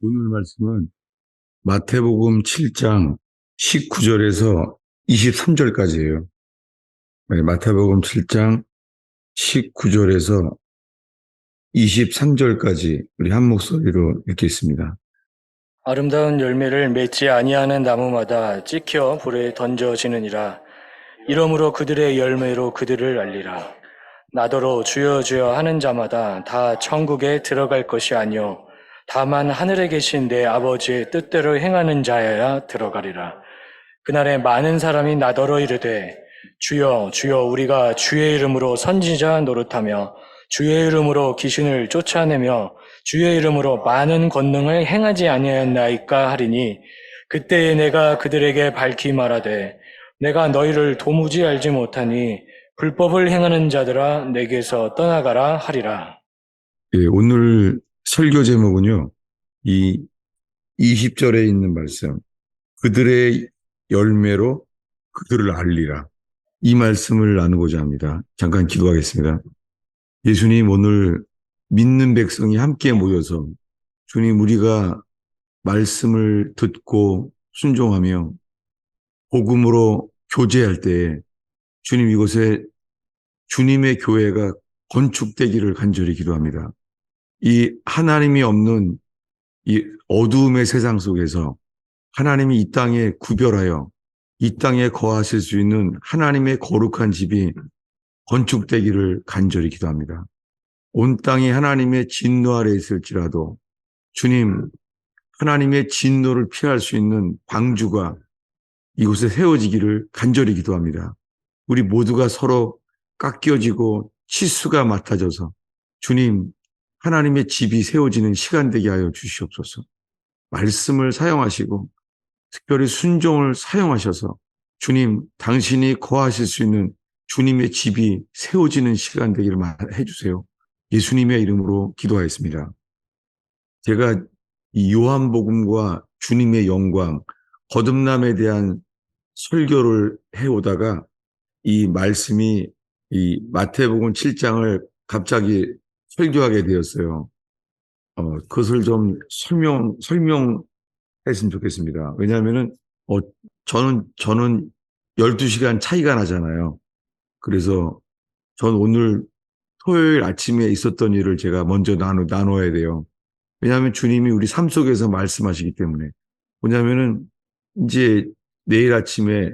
오늘 말씀은 마태복음 7장 19절에서 23절까지예요. 마태복음 7장 19절에서 23절까지 우리 한 목소리로 읽겠습니다. 아름다운 열매를 맺지 아니하는 나무마다 찍혀 불에 던져지느니라. 이러므로 그들의 열매로 그들을 알리라. 나더러 주여 주여 하는 자마다 다 천국에 들어갈 것이 아니요 다만 하늘에 계신 내 아버지의 뜻대로 행하는 자여야 들어가리라. 그날에 많은 사람이 나더러 이르되 주여 주여 우리가 주의 이름으로 선지자 노릇하며 주의 이름으로 귀신을 쫓아내며 주의 이름으로 많은 권능을 행하지 아니하였나이까 하리니, 그때에 내가 그들에게 밝히 말하되 내가 너희를 도무지 알지 못하니 불법을 행하는 자들아 내게서 떠나가라 하리라. 예, 오늘 설교 제목은요, 이 20절에 있는 말씀, 그들의 열매로 그들을 알리라. 이 말씀을 나누고자 합니다. 잠깐 기도하겠습니다. 예수님, 오늘 믿는 백성이 함께 모여서 주님, 우리가 말씀을 듣고 순종하며 복음으로 교제할 때에 주님, 이곳에 주님의 교회가 건축되기를 간절히 기도합니다. 이 하나님이 없는 이 어두움의 세상 속에서 하나님이 이 땅에 구별하여 이 땅에 거하실 수 있는 하나님의 거룩한 집이 건축되기를 간절히 기도합니다. 온 땅이 하나님의 진노 아래 있을지라도 주님, 하나님의 진노를 피할 수 있는 방주가 이곳에 세워지기를 간절히 기도합니다. 우리 모두가 서로 깎여지고 치수가 맡아져서 주님, 하나님의 집이 세워지는 시간 되게 하여 주시옵소서. 말씀을 사용하시고 특별히 순종을 사용하셔서 주님, 당신이 거하실 수 있는 주님의 집이 세워지는 시간 되기를 해주세요. 예수님의 이름으로 기도하였습니다. 제가 이 요한복음과 주님의 영광, 거듭남에 대한 설교를 해오다가 이 말씀이 이 마태복음 7장을 갑자기 설교하게 되었어요. 그것을 좀 설명했으면 좋겠습니다. 왜냐하면은, 저는 12시간 차이가 나잖아요. 그래서 전 오늘 토요일 아침에 있었던 일을 제가 먼저 나눠야 돼요. 왜냐하면 주님이 우리 삶 속에서 말씀하시기 때문에. 뭐냐면은 이제 내일 아침에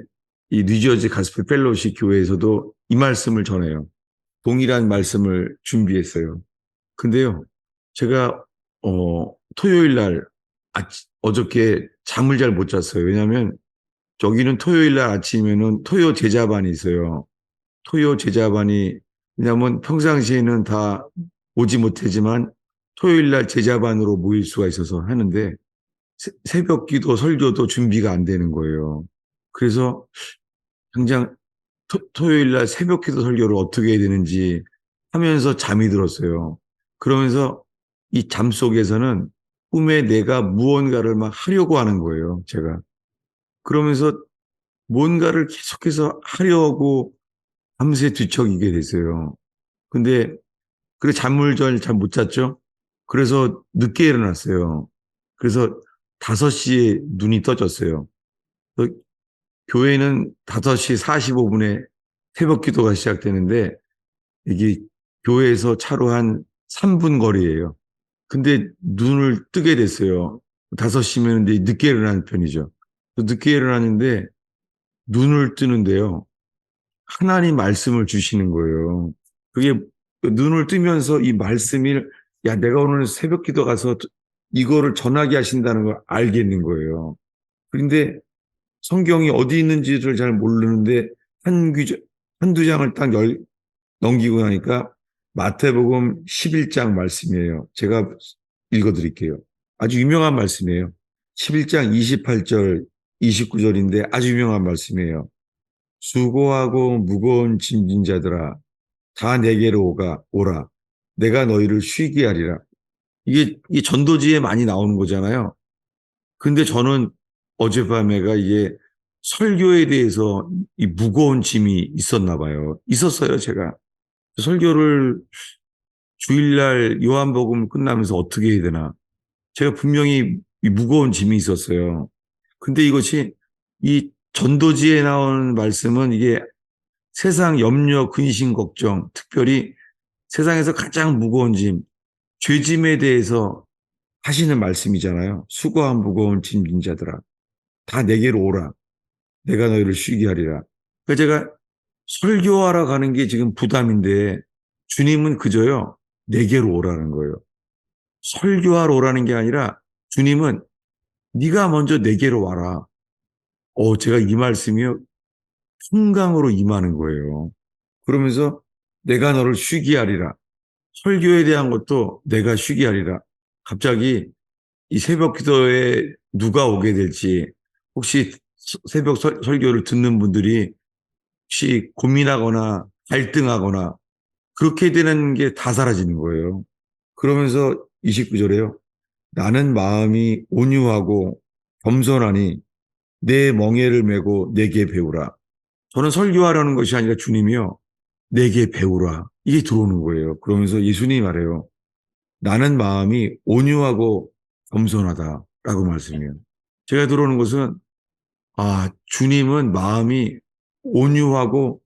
이 뉴저지 가스펠 펠로우십 교회에서도 이 말씀을 전해요. 동일한 말씀을 준비했어요. 근데요, 제가 토요일 날 어저께 잠을 잘 못 잤어요. 왜냐하면 저기는 토요일 날 아침에는 토요 제자반이 있어요. 토요 제자반이, 왜냐하면 평상시에는 다 오지 못하지만 토요일 날 제자반으로 모일 수가 있어서 하는데 새벽 기도 설교도 준비가 안 되는 거예요. 그래서 당장 토요일 날 새벽 기도 설교를 어떻게 해야 되는지 하면서 잠이 들었어요. 그러면서 이 잠 속에서는 꿈에 내가 무언가를 막 하려고 하는 거예요, 제가. 그러면서 뭔가를 계속해서 하려고 밤새 뒤척이게 됐어요. 근데 그래 잠을 잘 못 잤죠. 그래서 늦게 일어났어요. 그래서 5시에 눈이 떠졌어요. 교회는 5시 45분에 새벽 기도가 시작되는데 이게 교회에서 차로 한 3분 거리예요. 근데 눈을 뜨게 됐어요. 5시면 늦게 일어나는 편이죠. 늦게 일어났는데 눈을 뜨는데요, 하나님 말씀을 주시는 거예요. 그게 눈을 뜨면서 이 말씀이, 야, 내가 오늘 새벽 기도 가서 이거를 전하게 하신다는 걸 알겠는 거예요. 그런데 성경이 어디 있는지를 잘 모르는데 한두 장을 딱 넘기고 나니까 마태복음 11장 말씀이에요. 제가 읽어드릴게요. 아주 유명한 말씀이에요. 11장 28절, 29절인데 아주 유명한 말씀이에요. 수고하고 무거운 짐진 자들아, 다 내게로 오라. 내가 너희를 쉬게 하리라. 이게 전도지에 많이 나오는 거잖아요. 근데 저는 어젯밤에가 이게 설교에 대해서 이 무거운 짐이 있었나 봐요. 있었어요, 제가. 설교를 주일날 요한복음 끝나면서 어떻게 해야 되나. 제가 분명히 이 무거운 짐이 있었어요. 근데 이것이 이 전도지에 나오는 말씀은 이게 세상 염려, 근심, 걱정, 특별히 세상에서 가장 무거운 짐, 죄짐에 대해서 하시는 말씀이잖아요. 수고한 무거운 짐진 자들아, 다 내게로 오라. 내가 너희를 쉬게 하리라. 그러니까 제가 설교하러 가는 게 지금 부담인데 주님은 그저요, 내게로 오라는 거예요. 설교하러 오라는 게 아니라 주님은 네가 먼저 내게로 와라. 제가 이 말씀이요, 평강으로 임하는 거예요. 그러면서 내가 너를 쉬게 하리라. 설교에 대한 것도 내가 쉬게 하리라. 갑자기 이 새벽 기도에 누가 오게 될지, 혹시 새벽 설교를 듣는 분들이 혹시 고민하거나 갈등하거나 그렇게 되는 게 다 사라지는 거예요. 그러면서 29절에요. 나는 마음이 온유하고 겸손하니 내 멍에를 메고 내게 배우라. 저는 설교하려는 것이 아니라 주님이요, 내게 배우라. 이게 들어오는 거예요. 그러면서 예수님이 말해요. 나는 마음이 온유하고 겸손하다라고 말씀해요. 제가 들어오는 것은, 주님은 마음이 온유하고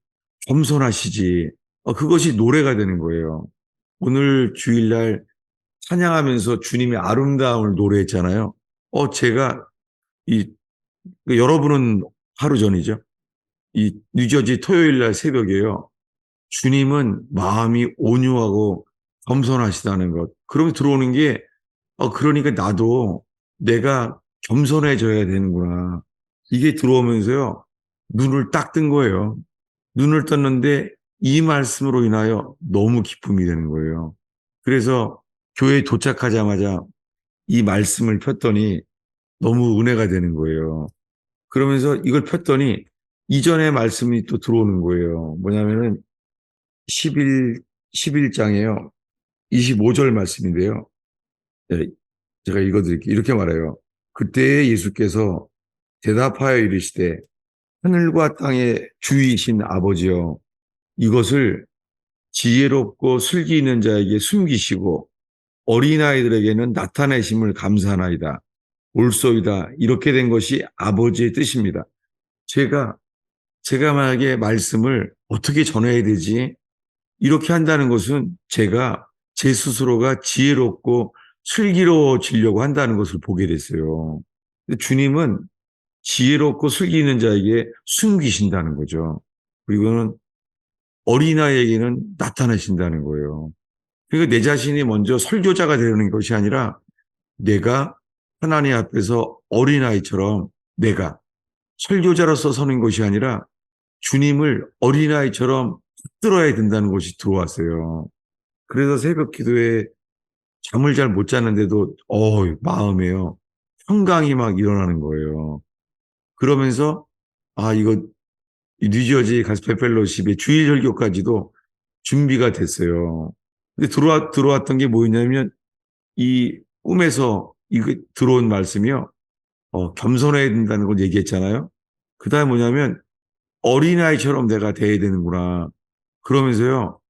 겸손하시지. 그것이 노래가 되는 거예요. 오늘 주일날 찬양하면서 주님의 아름다움을 노래했잖아요. 제가 이 여러분은 하루 전이죠. 이 뉴저지 토요일 날 새벽에요. 주님은 마음이 온유하고 겸손하시다는 것. 그러면 들어오는 게, 그러니까 나도 내가 겸손해져야 되는구나. 이게 들어오면서요, 눈을 딱 뜬 거예요. 눈을 떴는데 이 말씀으로 인하여 너무 기쁨이 되는 거예요. 그래서 교회에 도착하자마자 이 말씀을 폈더니 너무 은혜가 되는 거예요. 그러면서 이걸 폈더니 이전의 말씀이 또 들어오는 거예요. 뭐냐면은 11장에요. 25절 말씀인데요. 네, 제가 읽어드릴게요. 이렇게 말해요. 그때 예수께서 대답하여 이르시되 하늘과 땅의 주이신 아버지여, 이것을 지혜롭고 슬기 있는 자에게 숨기시고 어린아이들에게는 나타내심을 감사하나이다. 옳소이다. 이렇게 된 것이 아버지의 뜻입니다. 제가 만약에 말씀을 어떻게 전해야 되지? 이렇게 한다는 것은 제가 제 스스로가 지혜롭고 슬기로워지려고 한다는 것을 보게 됐어요. 근데 주님은 지혜롭고 슬기 있는 자에게 숨기신다는 거죠. 그리고는 어린아이에게는 나타나신다는 거예요. 그러니까 내 자신이 먼저 설교자가 되는 것이 아니라 내가 하나님 앞에서 어린아이처럼 내가 설교자로서 서는 것이 아니라 주님을 어린아이처럼 붙들어야 된다는 것이 들어왔어요. 그래서 새벽 기도에 잠을 잘 못 잤는데도 마음에요, 평강이 막 일어나는 거예요. 그러면서 이거 뉴저지 가스펠 펠로십의 주일 설교까지도 준비가 됐어요. 근데 들어왔던 게 뭐였냐면 이 꿈에서 이거 들어온 말씀이요. 겸손해야 된다는 걸 얘기했잖아요. 그다음에 뭐냐면 어린아이처럼 내가 돼야 되는구나. 그러면서요.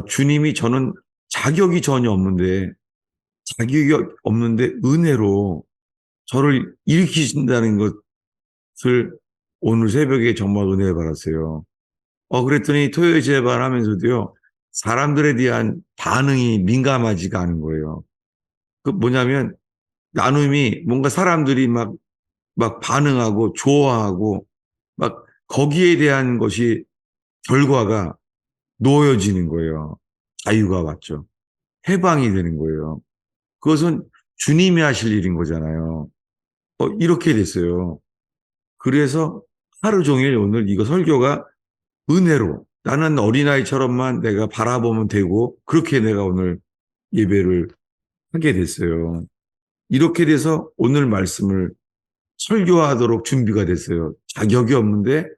주님이 저는 자격이 전혀 없는데 은혜로 저를 일으키신다는 것을 오늘 새벽에 정말 은혜 받았어요. 그랬더니 토요일 재발하면서도요, 사람들에 대한 반응이 민감하지가 않은 거예요. 그 뭐냐면 나눔이 뭔가 사람들이 막 반응하고 좋아하고 막 거기에 대한 것이 결과가 놓여지는 거예요. 자유가 왔죠. 해방이 되는 거예요. 그것은 주님이 하실 일인 거잖아요. 이렇게 됐어요. 그래서 하루 종일 오늘 이거 설교가 은혜로 나는 어린아이처럼만 내가 바라보면 되고 그렇게 내가 오늘 예배를 하게 됐어요. 이렇게 돼서 오늘 말씀을 설교하도록 준비가 됐어요. 자격이 없는데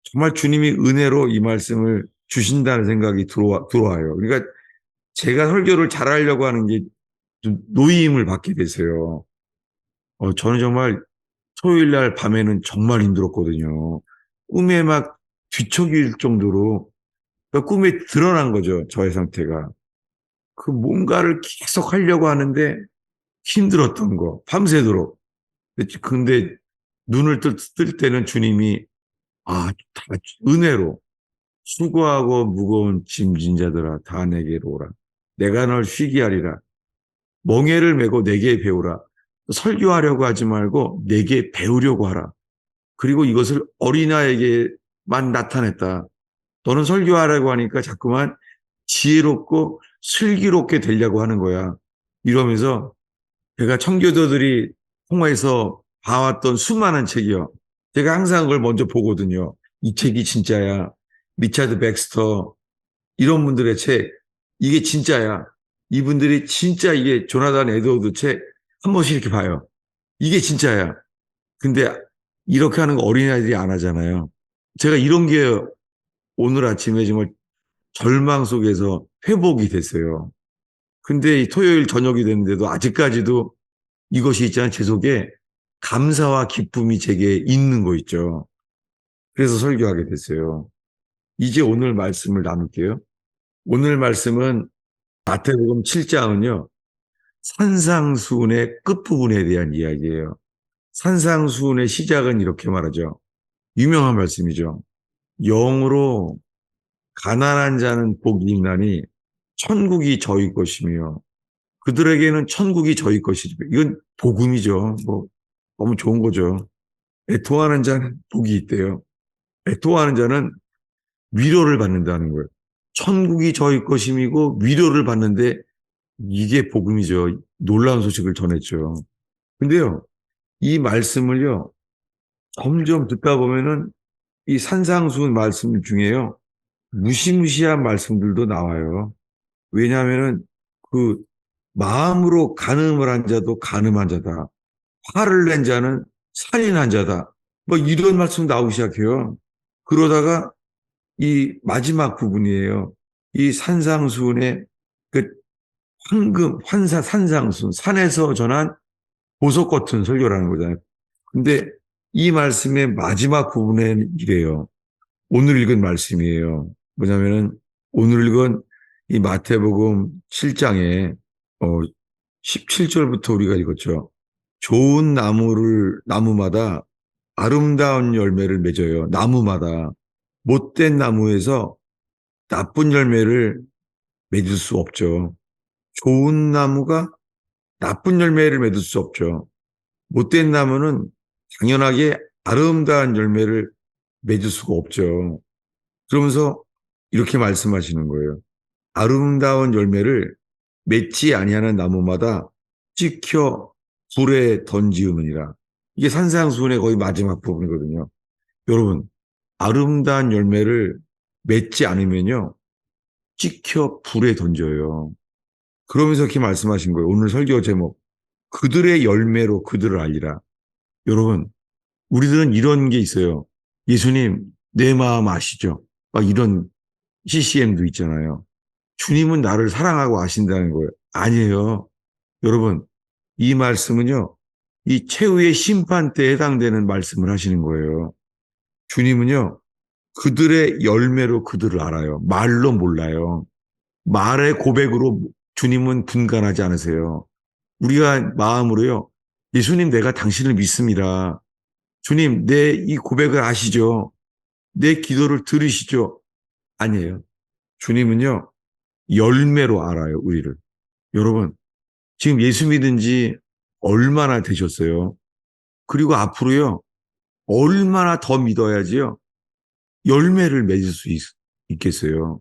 정말 주님이 은혜로 이 말씀을 주신다는 생각이 들어와요. 그러니까 제가 설교를 잘하려고 하는 게 좀 노임을 받게 됐어요. 저는 정말 토요일 날 밤에는 정말 힘들었거든요. 꿈에 막 뒤척일 정도로, 그러니까 꿈에 드러난 거죠. 저의 상태가. 그 뭔가를 계속 하려고 하는데 힘들었던 거, 밤새도록. 근데 눈을 뜰 때는 주님이, 다 은혜로, 수고하고 무거운 짐진 자들아, 다 내게로 오라. 내가 널 쉬게 하리라. 멍에를 메고 내게 배우라. 설교하려고 하지 말고 내게 배우려고 하라. 그리고 이것을 어린아이에게만 나타냈다. 너는 설교하라고 하니까 자꾸만 지혜롭고 슬기롭게 되려고 하는 거야. 이러면서 제가 청교도들이 통화에서 봐왔던 수많은 책이요. 제가 항상 그걸 먼저 보거든요. 이 책이 진짜야. 리차드 백스터 이런 분들의 책 이게 진짜야. 이분들이 진짜 이게 조나단 에드워드 책 한 번씩 이렇게 봐요. 이게 진짜야. 근데 이렇게 하는 거 어린아이들이 안 하잖아요. 제가 이런 게 오늘 아침에 정말 절망 속에서 회복이 됐어요. 근데 이 토요일 저녁이 됐는데도 아직까지도 이것이 있잖아요. 제 속에 감사와 기쁨이 제게 있는 거 있죠. 그래서 설교하게 됐어요. 이제 오늘 말씀을 나눌게요. 오늘 말씀은 마태복음 7장은요. 산상수훈의 끝부분에 대한 이야기예요. 산상수훈의 시작은 이렇게 말하죠. 유명한 말씀이죠. 영으로 가난한 자는 복이 있나니 천국이 저희 것이며 그들에게는 천국이 저희 것이죠. 이건 복음이죠. 뭐 너무 좋은 거죠. 애통하는 자는 복이 있대요. 애통하는 자는 위로를 받는다는 거예요. 천국이 저희 것임이고 위로를 받는데 이게 복음이죠. 놀라운 소식을 전했죠. 근데요, 이 말씀을요, 점점 듣다 보면은 이 산상수훈 말씀 중에요, 무시무시한 말씀들도 나와요. 왜냐하면은 그 마음으로 간음을 한 자도 간음한 자다. 화를 낸 자는 살인한 자다. 뭐 이런 말씀 나오기 시작해요. 그러다가 이 마지막 부분이에요. 이 산상수훈의 그 산상수훈, 산에서 전한 보석 같은 설교라는 거잖아요. 근데 이 말씀의 마지막 부분엔 이래요. 오늘 읽은 말씀이에요. 뭐냐면은 오늘 읽은 이 마태복음 7장에 17절부터 우리가 읽었죠. 좋은 나무마다 아름다운 열매를 맺어요. 나무마다. 못된 나무에서 나쁜 열매를 맺을 수 없죠. 좋은 나무가 나쁜 열매를 맺을 수 없죠. 못된 나무는 당연하게 아름다운 열매를 맺을 수가 없죠. 그러면서 이렇게 말씀하시는 거예요. 아름다운 열매를 맺지 아니하는 나무마다 찍혀 불에 던지우느니라. 이게 산상수훈의 거의 마지막 부분이거든요. 여러분, 아름다운 열매를 맺지 않으면요, 찍혀 불에 던져요. 그러면서 이렇게 말씀하신 거예요. 오늘 설교 제목, 그들의 열매로 그들을 알리라. 여러분, 우리들은 이런 게 있어요. 예수님, 내 마음 아시죠? 막 이런 CCM도 있잖아요. 주님은 나를 사랑하고 아신다는 거예요. 아니에요. 여러분, 이 말씀은요, 이 최후의 심판 때에 해당되는 말씀을 하시는 거예요. 주님은요, 그들의 열매로 그들을 알아요. 말로 몰라요. 말의 고백으로 주님은 분간하지 않으세요. 우리가 마음으로요, 예수님 내가 당신을 믿습니다. 주님 내 이 고백을 아시죠? 내 기도를 들으시죠? 아니에요. 주님은요, 열매로 알아요, 우리를. 여러분, 지금 예수 믿은 지 얼마나 되셨어요? 그리고 앞으로요, 얼마나 더 믿어야지요, 열매를 맺을 수 있겠어요.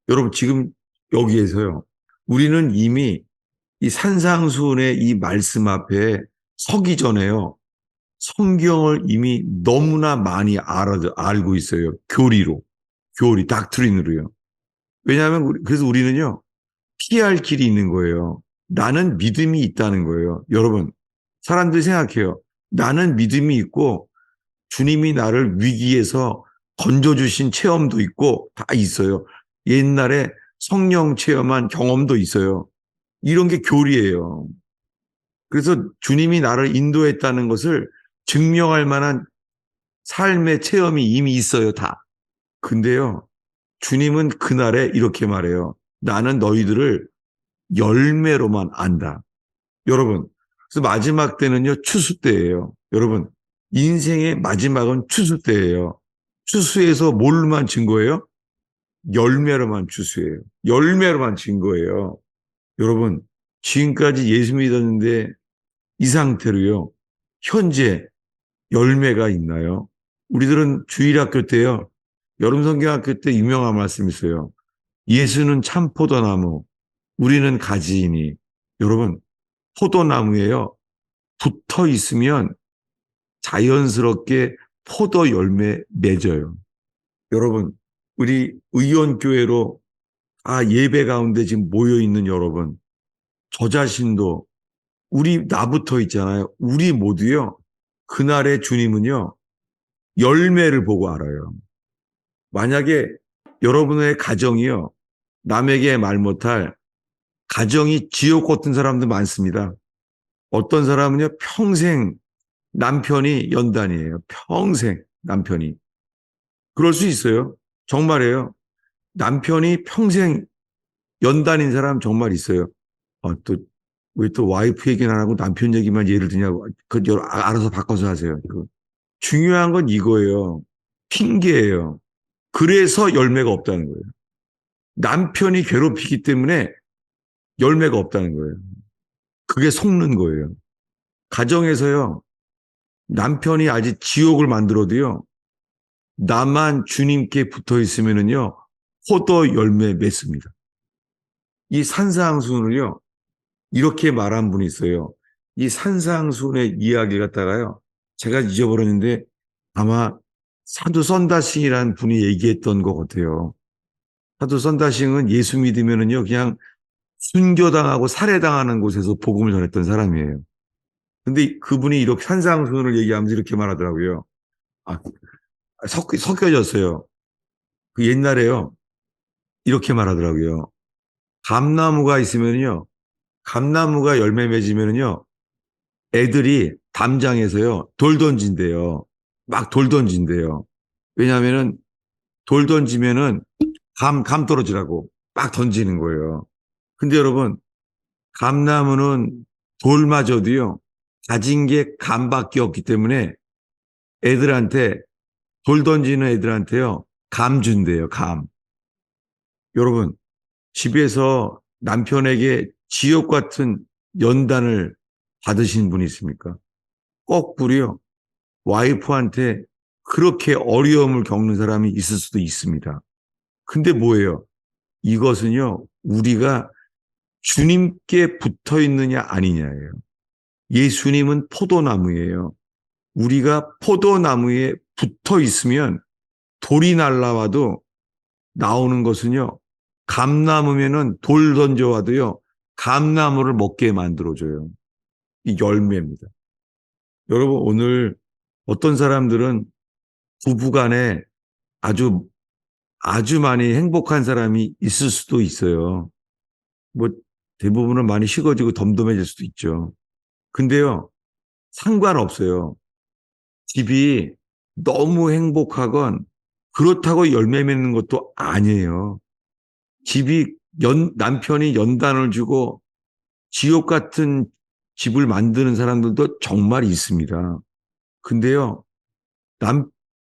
여러분, 지금 여기에서요, 우리는 이미 이 산상수훈의 이 말씀 앞에 서기 전에요, 성경을 이미 너무나 많이 알고 있어요. 교리, 닥트린으로요. 왜냐하면, 그래서 우리는요, 피할 길이 있는 거예요. 나는 믿음이 있다는 거예요. 여러분, 사람들이 생각해요. 나는 믿음이 있고, 주님이 나를 위기에서 건져주신 체험도 있고, 다 있어요. 옛날에 성령 체험한 경험도 있어요. 이런 게 교리예요. 그래서 주님이 나를 인도했다는 것을 증명할 만한 삶의 체험이 이미 있어요, 다. 근데요, 주님은 그날에 이렇게 말해요. 나는 너희들을 열매로만 안다. 여러분, 그래서 마지막 때는요, 추수 때예요. 여러분, 인생의 마지막은 추수 때예요. 추수에서 뭘로만 증거예요? 열매로만 추수해요. 열매로만 증거예요. 여러분, 지금까지 예수 믿었는데 이 상태로요, 현재 열매가 있나요? 우리들은 주일학교 때요, 여름 성경학교 때 유명한 말씀이 있어요. 예수는 참 포도나무, 우리는 가지이니. 여러분, 포도나무에요, 붙어 있으면 자연스럽게 포도 열매 맺어요. 여러분, 우리 의원교회로 예배 가운데 지금 모여 있는 여러분, 저 자신도 나부터 있잖아요. 우리 모두요. 그날의 주님은요. 열매를 보고 알아요. 만약에 여러분의 가정이요. 남에게 말 못할 가정이 지옥 같은 사람도 많습니다. 어떤 사람은요. 평생 남편이 연단이에요. 평생 남편이. 그럴 수 있어요. 정말이에요. 남편이 평생 연단인 사람 정말 있어요. 또, 왜 또 와이프 얘기는 안 하고 남편 얘기만 예를 드냐고. 알아서 바꿔서 하세요. 중요한 건 이거예요. 핑계예요. 그래서 열매가 없다는 거예요. 남편이 괴롭히기 때문에 열매가 없다는 거예요. 그게 속는 거예요. 가정에서요. 남편이 아직 지옥을 만들어도요. 나만 주님께 붙어 있으면은요. 포도 열매 맺습니다. 이 산상수훈을요. 이렇게 말한 분이 있어요. 이 산상수훈의 이야기 갖다가요. 제가 잊어버렸는데 아마 사도 선다싱이라는 분이 얘기했던 것 같아요. 사도 선다싱은 예수 믿으면은요, 그냥 순교당하고 살해당하는 곳에서 복음을 전했던 사람이에요. 근데 그분이 이렇게 산상수훈을 얘기하면서 이렇게 말하더라고요. 아, 섞여졌어요. 그 옛날에요, 이렇게 말하더라고요. 감나무가 있으면요, 감나무가 열매 맺으면요, 애들이 담장에서요, 돌 던진대요. 막 돌 던진대요. 왜냐하면은 돌 던지면은 감 떨어지라고 막 던지는 거예요. 근데 여러분, 감나무는 돌마저도요, 가진 게 감밖에 없기 때문에 애들한테, 돌 던지는 애들한테요, 감 준대요, 감. 여러분, 집에서 남편에게 지옥 같은 연단을 받으신 분이 있습니까? 거꾸로요, 와이프한테 그렇게 어려움을 겪는 사람이 있을 수도 있습니다. 근데 뭐예요? 이것은요, 우리가 주님께 붙어 있느냐 아니냐예요. 예수님은 포도나무예요. 우리가 포도나무에 붙어 있으면 돌이 날라와도 나오는 것은요, 감나무면은 돌 던져와도요, 감나무를 먹게 만들어줘요. 이 열매입니다. 여러분, 오늘 어떤 사람들은 부부간에 아주, 아주 많이 행복한 사람이 있을 수도 있어요. 뭐, 대부분은 많이 식어지고 덤덤해질 수도 있죠. 근데요, 상관없어요. 집이 너무 행복하건 그렇다고 열매 맺는 것도 아니에요. 남편이 연단을 주고 지옥 같은 집을 만드는 사람들도 정말 있습니다. 근데요,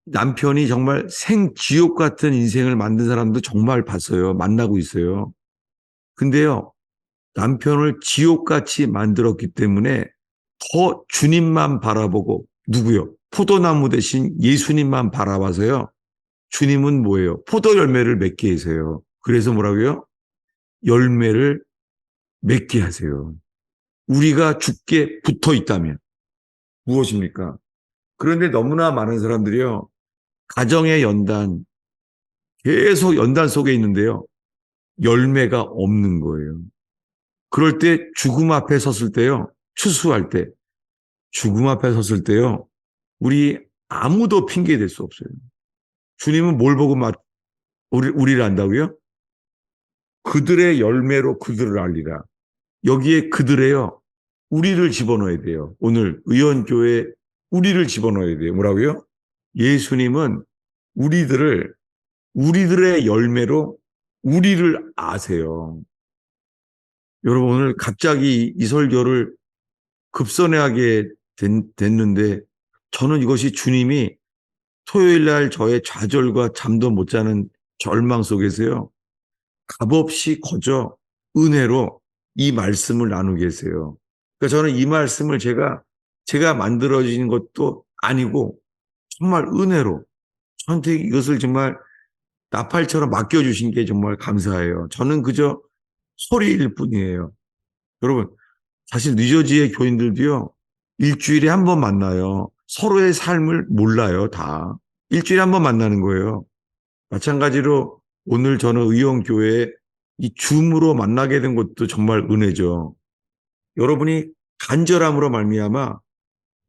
남편이 정말 생지옥 같은 인생을 만든 사람도 정말 봤어요. 만나고 있어요. 근데요, 남편을 지옥같이 만들었기 때문에 더 주님만 바라보고, 누구요? 포도나무 대신 예수님만 바라봐서요. 주님은 뭐예요? 포도 열매를 맺게 해서요. 그래서 뭐라고요? 열매를 맺게 하세요. 우리가 죽게 붙어 있다면 무엇입니까? 그런데 너무나 많은 사람들이요. 가정의 연단, 계속 연단 속에 있는데요. 열매가 없는 거예요. 그럴 때 죽음 앞에 섰을 때요. 추수할 때 죽음 앞에 섰을 때요. 우리 아무도 핑계 댈 수 없어요. 주님은 뭘 보고 우리를 안다고요? 그들의 열매로 그들을 알리라. 여기에 그들에요. 우리를 집어넣어야 돼요. 오늘 의원교회 우리를 집어넣어야 돼요. 뭐라고요? 예수님은 우리들의 열매로 우리를 아세요. 여러분 오늘 갑자기 이 설교를 급선회하게 됐는데 저는 이것이 주님이 토요일 날 저의 좌절과 잠도 못 자는 절망 속에서요. 값없이 거저 은혜로 이 말씀을 나누게 계세요. 그러니까 저는 이 말씀을 제가 만들어진 것도 아니고 정말 은혜로 저한테 이것을 정말 나팔처럼 맡겨주신 게 정말 감사해요. 저는 그저 소리일 뿐이에요. 여러분, 사실 뉴저지의 교인들도요, 일주일에 한 번 만나요. 서로의 삶을 몰라요, 다. 일주일에 한 번 만나는 거예요. 마찬가지로 오늘 저는 의원교회에 이 줌으로 만나게 된 것도 정말 은혜죠. 여러분이 간절함으로 말미암아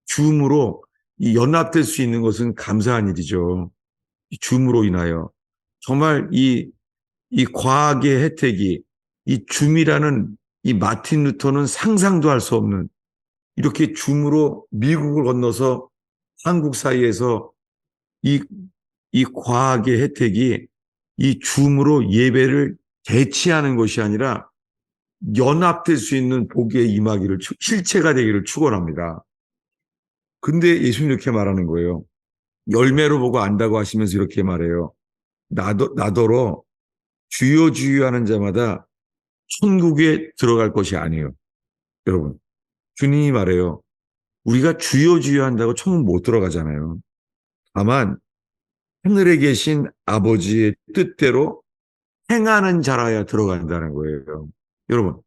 줌으로 이 연합될 수 있는 것은 감사한 일이죠. 이 줌으로 인하여. 정말 이 과학의 혜택이 이 줌이라는 이 마틴 루터는 상상도 할 수 없는 이렇게 줌으로 미국을 건너서 한국 사이에서 이, 이 과학의 혜택이 이 줌으로 예배를 대치하는 것이 아니라 연합될 수 있는 복의 임하기를 실체가 되기를 축원합니다. 근데 예수님 이렇게 말하는 거예요. 열매로 보고 안다고 하시면서 이렇게 말해요. 나더러 주여 주여 하는 자마다 천국에 들어갈 것이 아니에요. 여러분, 주님이 말해요. 우리가 주여 주여 한다고 천국 못 들어가잖아요. 다만 하늘에 계신 아버지의 뜻대로 행하는 자라야 들어간다는 거예요. 여러분,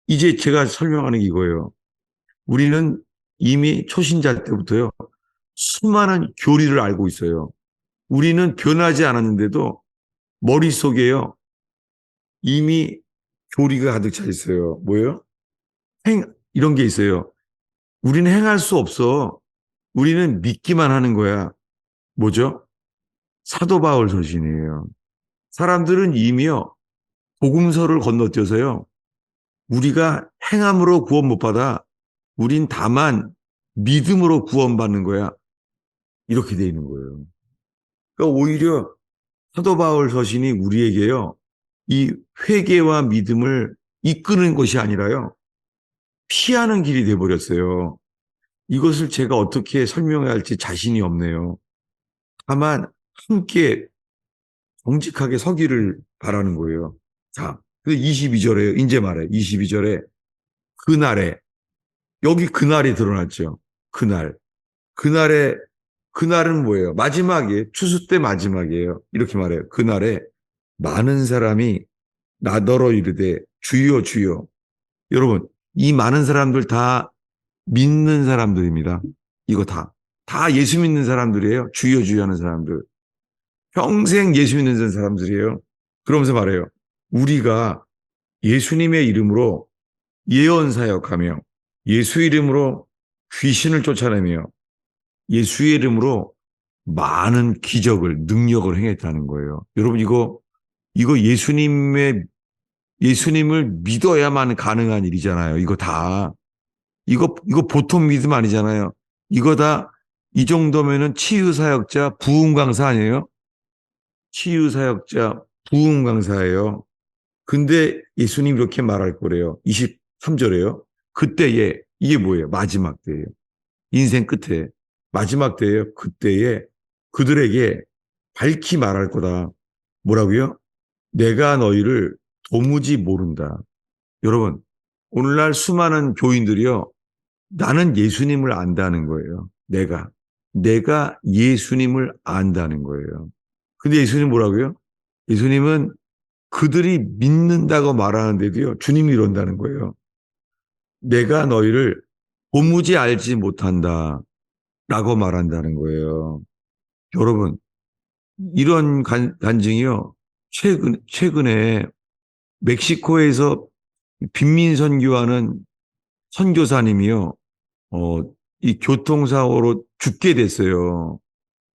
이제 제가 설명하는 게 이거예요. 우리는 이미 초신자 때부터요. 수많은 교리를 알고 있어요. 우리는 변하지 않았는데도 머릿속에요. 이미 교리가 가득 차 있어요. 뭐예요? 이런 게 있어요. 우리는 행할 수 없어. 우리는 믿기만 하는 거야. 뭐죠? 사도 바울 서신이에요. 사람들은 이미요. 복음서를 건너뛰어서요. 우리가 행함으로 구원 못 받아. 우린 다만 믿음으로 구원받는 거야. 이렇게 돼 있는 거예요. 그러니까 오히려 사도 바울 서신이 우리에게요. 이 회개와 믿음을 이끄는 것이 아니라요. 피하는 길이 돼버렸어요. 이것을 제가 어떻게 설명해야 할지 자신이 없네요. 다만 함께 정직하게 서기를 바라는 거예요. 자, 22절에 이제 말해. 22절에 그날에 여기 그날이 드러났죠. 그날. 그날은 뭐예요? 마지막이에요. 추수 때 마지막이에요. 이렇게 말해요. 그날에 많은 사람이 나더러 이르되 주여 주여. 여러분, 이 많은 사람들 다 믿는 사람들입니다. 이거 다 예수 믿는 사람들이에요. 주여 주여 하는 사람들. 평생 예수 믿는 사람들이에요. 그러면서 말해요. 우리가 예수님의 이름으로 예언 사역하며 예수 이름으로 귀신을 쫓아내며 예수의 이름으로 많은 기적을 능력을 행했다는 거예요. 여러분 이거 예수님을 믿어야만 가능한 일이잖아요. 이거 보통 믿음 아니잖아요. 이거 다 이 정도면은 치유 사역자 부흥 강사 아니에요? 치유 사역자 부흥 강사예요. 근데 예수님 이렇게 말할 거래요. 23절에요. 그때에 이게 뭐예요? 마지막 때예요. 인생 끝에 마지막 때예요. 그때에 그들에게 밝히 말할 거다. 뭐라고요? 내가 너희를 도무지 모른다. 여러분, 오늘날 수많은 교인들이요. 나는 예수님을 안다는 거예요. 내가 예수님을 안다는 거예요. 근데 예수님 뭐라고요? 예수님은 그들이 믿는다고 말하는데도요. 주님이 이런다는 거예요. 내가 너희를 도무지 알지 못한다. 라고 말한다는 거예요. 여러분, 이런 간증이요. 최근에 멕시코에서 빈민 선교하는 선교사님이요. 이 교통사고로 죽게 됐어요.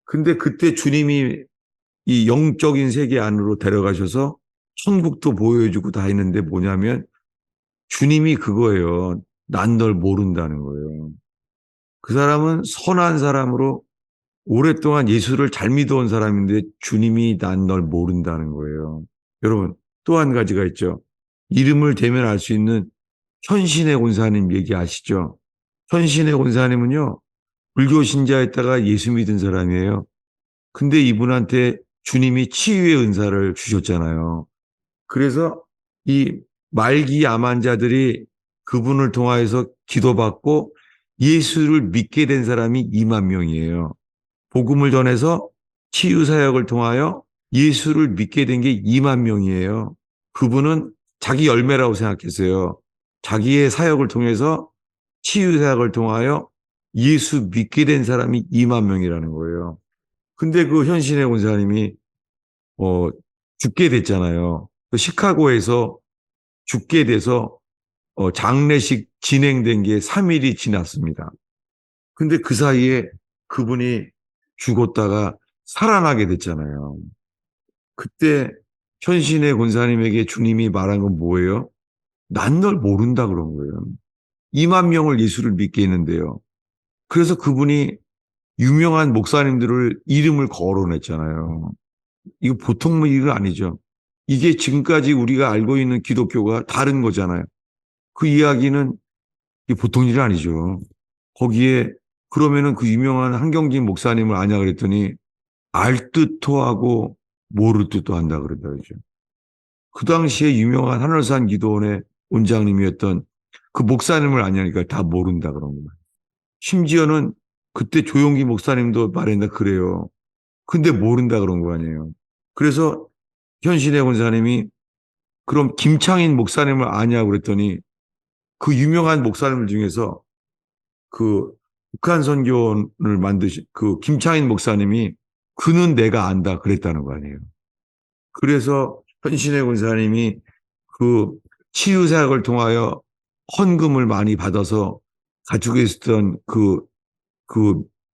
근데 그때 주님이 이 영적인 세계 안으로 데려가셔서 천국도 보여주고 다 했는데 뭐냐면 주님이 그거예요. 난 널 모른다는 거예요. 그 사람은 선한 사람으로 오랫동안 예수를 잘 믿어온 사람인데 주님이 난 널 모른다는 거예요. 여러분 또 한 가지가 있죠. 이름을 대면 알 수 있는 현신의 권사님 얘기 아시죠? 현신의 권사님은요, 불교 신자였다가 예수 믿은 사람이에요. 근데 이분한테 주님이 치유의 은사를 주셨잖아요. 그래서 이 말기 암 환자들이 그분을 통하여서 기도받고 예수를 믿게 된 사람이 2만 명이에요. 복음을 전해서 치유 사역을 통하여 예수를 믿게 된 게 2만 명이에요. 그분은 자기 열매라고 생각했어요. 자기의 사역을 통해서 치유 사역을 통하여 예수 믿게 된 사람이 2만 명이라는 거예요. 근데 그 현신의 권사님이 어, 죽게 됐잖아요. 그 시카고에서 죽게 돼서 장례식 진행된 게 3일이 지났습니다. 근데 그 사이에 그분이 죽었다가 살아나게 됐잖아요. 그때 현신의 권사님에게 주님이 말한 건 뭐예요? 난 널 모른다 그런 거예요. 2만 명을 예수를 믿게 했는데요. 그래서 그분이 유명한 목사님들을 이름을 거론했잖아요. 이거 보통 일은 아니죠. 이게 지금까지 우리가 알고 있는 기독교가 다른 거잖아요. 그 이야기는 이게 보통 일이 아니죠. 거기에 그러면은 그 유명한 한경진 목사님을 아냐 그랬더니 알 듯도 하고 모를 듯도 한다 그런다 그러죠. 그 당시에 유명한 하늘산 기도원의 원장님이었던 그 목사님을 아냐니까 다 모른다 그런 거예요. 심지어는 그때 조용기 목사님도 말했나 그래요. 근데 모른다 그런 거 아니에요. 그래서 현신의 권사님이 그럼 김창인 목사님을 아냐고 그랬더니 그 유명한 목사님들 중에서 그 북한 선교를 만드신 그 김창인 목사님이 그는 내가 안다 그랬다는 거 아니에요. 그래서 현신의 권사님이 그 치유 사역을 통하여 헌금을 많이 받아서 가지고 있었던 그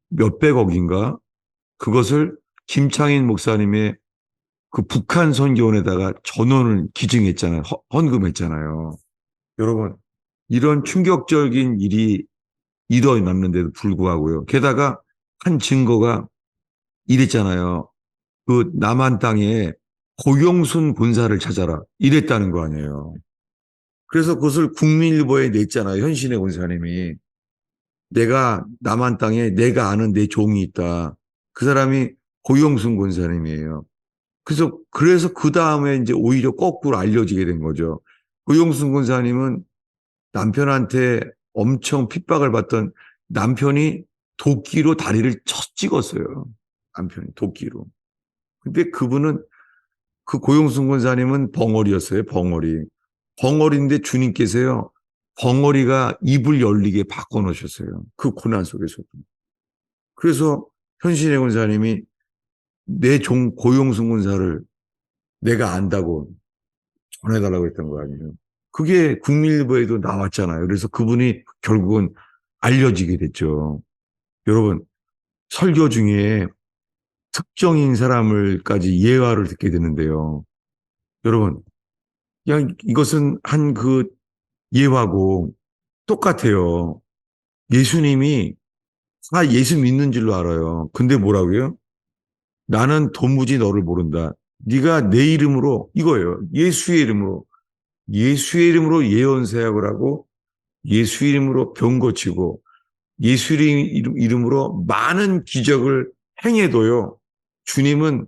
몇백억인가 그것을 김창인 목사님의 그 북한 선교원에다가 전원을 기증했잖아요. 헌금했잖아요. 여러분, 이런 충격적인 일이 일어났는데도 불구하고요. 게다가 한 증거가 이랬잖아요. 그 남한 땅에 고용순 본사를 찾아라. 이랬다는 거 아니에요. 그래서 그것을 국민일보에 냈잖아요. 현신의 권사님이. 내가 남한 땅에 내가 아는 내 종이 있다. 그 사람이 고용순 권사님이에요. 그래서 그 다음에 이제 오히려 거꾸로 알려지게 된 거죠. 고용순 권사님은 남편한테 엄청 핍박을 받던 남편이 도끼로 다리를 쳐 찍었어요. 남편이 도끼로. 근데 그분은 그 고용순 권사님은 벙어리였어요. 벙어리. 벙어리인데 주님께서요. 벙어리가 입을 열리게 바꿔놓으셨어요. 그 고난 속에서도. 그래서 현신의 권사님이 내 종 고용순 권사를 내가 안다고 전해달라고 했던 거 아니에요. 그게 국민일보에도 나왔잖아요. 그래서 그분이 결국은 알려지게 됐죠. 여러분, 설교 중에 특정인 사람을까지 예화를 듣게 되는데요. 여러분, 그냥 이것은 한 그 예화고 똑같아요. 예수님이 다 예수 믿는 줄로 알아요. 근데 뭐라고요? 나는 도무지 너를 모른다. 네가 내 이름으로 이거예요. 예수의 이름으로 예언사역을 하고 예수 이름으로 병 고치고 예수 이름으로 많은 기적을 행해도요. 주님은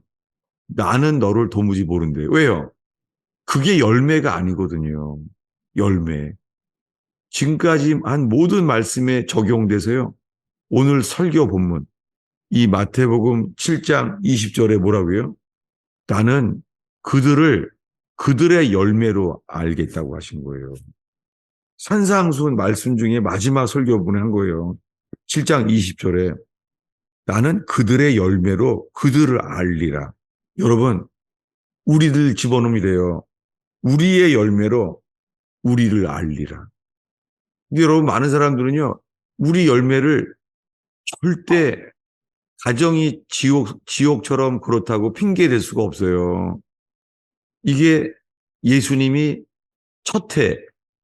나는 너를 도무지 모른대요. 왜요? 그게 열매가 아니거든요. 열매. 지금까지 한 모든 말씀에 적용돼서요. 오늘 설교 본문 이 마태복음 7장 20절에 뭐라고요? 나는 그들의 열매로 알겠다고 하신 거예요. 산상수훈 말씀 중에 마지막 설교분에 한 거예요. 7장 20절에 나는 그들의 열매로 그들을 알리라. 여러분, 우리들 집어넣으면 돼요. 우리의 열매로 우리를 알리라. 근데 여러분, 많은 사람들은요, 우리 열매를 절대 가정이 지옥처럼 그렇다고 핑계댈 수가 없어요. 이게 예수님이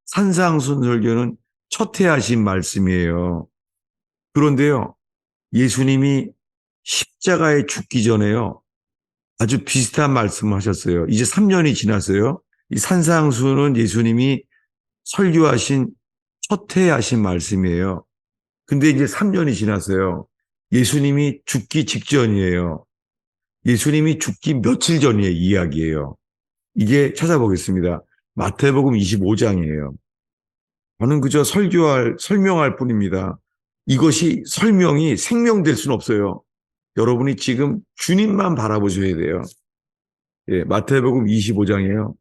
산상순설교는 첫 해 하신 말씀이에요. 그런데요, 예수님이 십자가에 죽기 전에요, 아주 비슷한 말씀을 하셨어요. 이제 3년이 지났어요. 이 산상수는 예수님이 설교하신 첫 해 하신 말씀이에요. 근데 이제 3년이 지났어요. 예수님이 죽기 직전이에요. 예수님이 죽기 며칠 전이에요. 이야기예요. 이게 찾아보겠습니다. 마태복음 25장이에요. 저는 그저 설명할 뿐입니다. 이것이 설명이 생명될 수는 없어요. 여러분이 지금 주님만 바라보셔야 돼요. 예, 마태복음 25장이에요.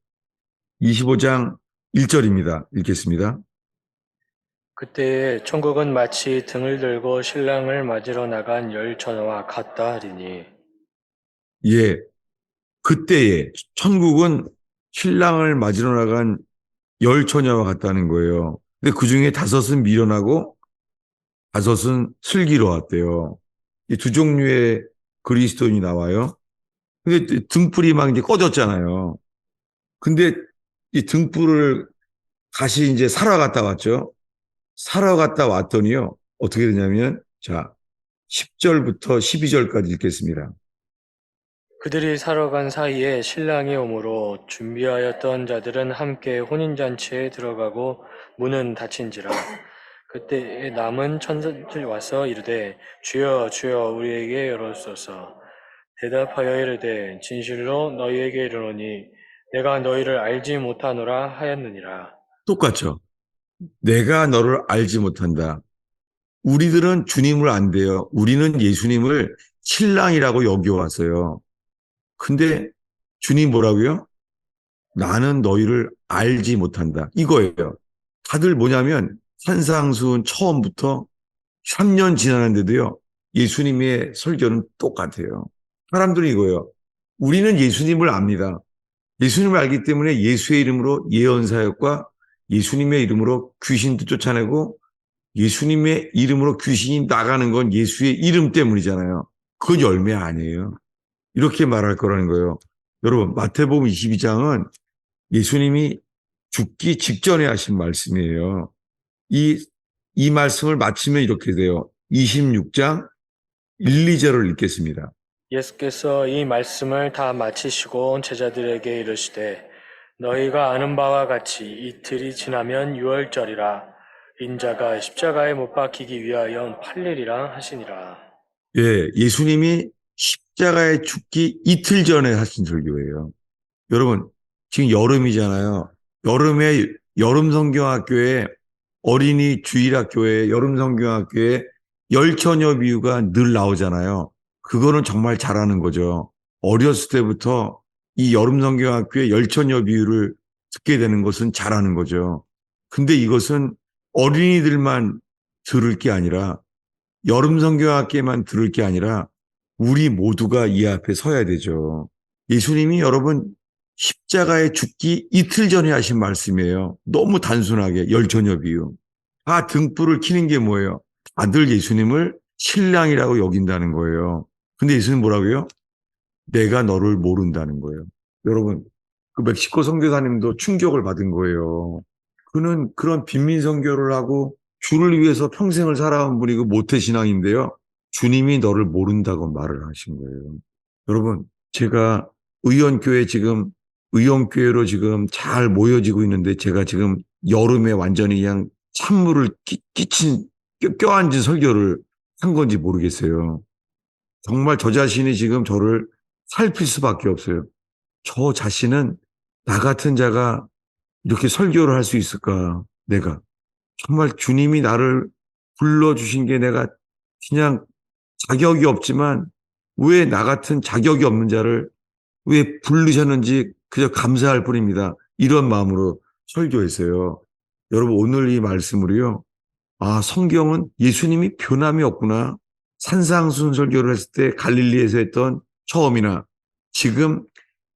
25장 1절입니다. 읽겠습니다. 그때에 천국은 마치 등을 들고 신랑을 맞으러 나간 열처녀와 같다 하리니 예, 그때에 천국은 신랑을 맞으러 나간 열 처녀와 같다는 거예요. 근데 그 중에 다섯은 미련하고 다섯은 슬기로웠대요. 이 두 종류의 그리스도인이 나와요. 근데 등불이 막 이제 꺼졌잖아요. 근데 이 등불을 다시 이제 사러 갔다 왔죠. 사러 갔다 왔더니요. 어떻게 되냐면, 자, 10절부터 12절까지 읽겠습니다. 그들이 사러 간 사이에 신랑이 오므로 준비하였던 자들은 함께 혼인잔치에 들어가고 문은 닫힌지라. 그때 남은 천사들이 와서 이르되 주여 주여 우리에게 열어주소서. 대답하여 이르되 진실로 너희에게 이르노니 내가 너희를 알지 못하노라 하였느니라. 똑같죠. 내가 너를 알지 못한다. 우리들은 주님을 안 돼요. 우리는 예수님을 신랑이라고 여겨왔어요. 근데 주님 뭐라고요? 나는 너희를 알지 못한다. 이거예요. 다들 뭐냐면 산상수훈 처음부터 3년 지났는데도요. 예수님의 설교는 똑같아요. 사람들은 이거예요. 우리는 예수님을 압니다. 예수님을 알기 때문에 예수의 이름으로 예언사역과 예수님의 이름으로 귀신도 쫓아내고 예수님의 이름으로 귀신이 나가는 건 예수의 이름 때문이잖아요. 그건 열매 아니에요. 이렇게 말할 거라는 거예요. 여러분, 마태복음 22장은 예수님이 죽기 직전에 하신 말씀이에요. 이 말씀을 마치면 이렇게 돼요. 26장 1, 2절을 읽겠습니다. 예수께서 이 말씀을 다 마치시고 제자들에게 이르시되 너희가 아는 바와 같이 이틀이 지나면 유월절이라 인자가 십자가에 못 박히기 위하여 팔리리라 하시니라. 예, 예수님이 십자가에 죽기 이틀 전에 하신 설교예요. 여러분, 지금 여름이잖아요. 여름에 여름 성경학교에 어린이 주일학교에 여름 성경학교에 열처녀 비유가 늘 나오잖아요. 그거는 정말 잘하는 거죠. 어렸을 때부터 이 여름 성경학교에 열처녀 비유를 듣게 되는 것은 잘하는 거죠. 근데 이것은 어린이들만 들을 게 아니라 여름 성경학교에만 들을 게 아니라 우리 모두가 이 앞에 서야 되죠. 예수님이 여러분 십자가에 죽기 이틀 전에 하신 말씀이에요. 너무 단순하게 열처녀 비유. 다 등불을 켜는 게 뭐예요? 다들 예수님을 신랑이라고 여긴다는 거예요. 근데 예수님 뭐라고요? 내가 너를 모른다는 거예요. 여러분, 그 멕시코 선교사님도 충격을 받은 거예요. 그는 그런 빈민 선교를 하고 주를 위해서 평생을 살아온 분이고 모태신앙인데요. 주님이 너를 모른다고 말을 하신 거예요. 여러분, 제가 의원교회로 지금 잘 모여지고 있는데 제가 지금 여름에 완전히 그냥 찬물을 껴안은 설교를 한 건지 모르겠어요. 정말 저 자신이 지금 저를 살필 수밖에 없어요. 저 자신은 나 같은 자가 이렇게 설교를 할 수 있을까? 내가. 정말 주님이 나를 불러주신 게 내가 그냥 자격이 없지만 왜 나 같은 자격이 없는 자를 왜 부르셨는지 그저 감사할 뿐입니다. 이런 마음으로 설교했어요. 여러분 오늘 이 말씀으로요. 아 성경은 예수님이 변함이 없구나. 산상순 설교를 했을 때 갈릴리에서 했던 처음이나 지금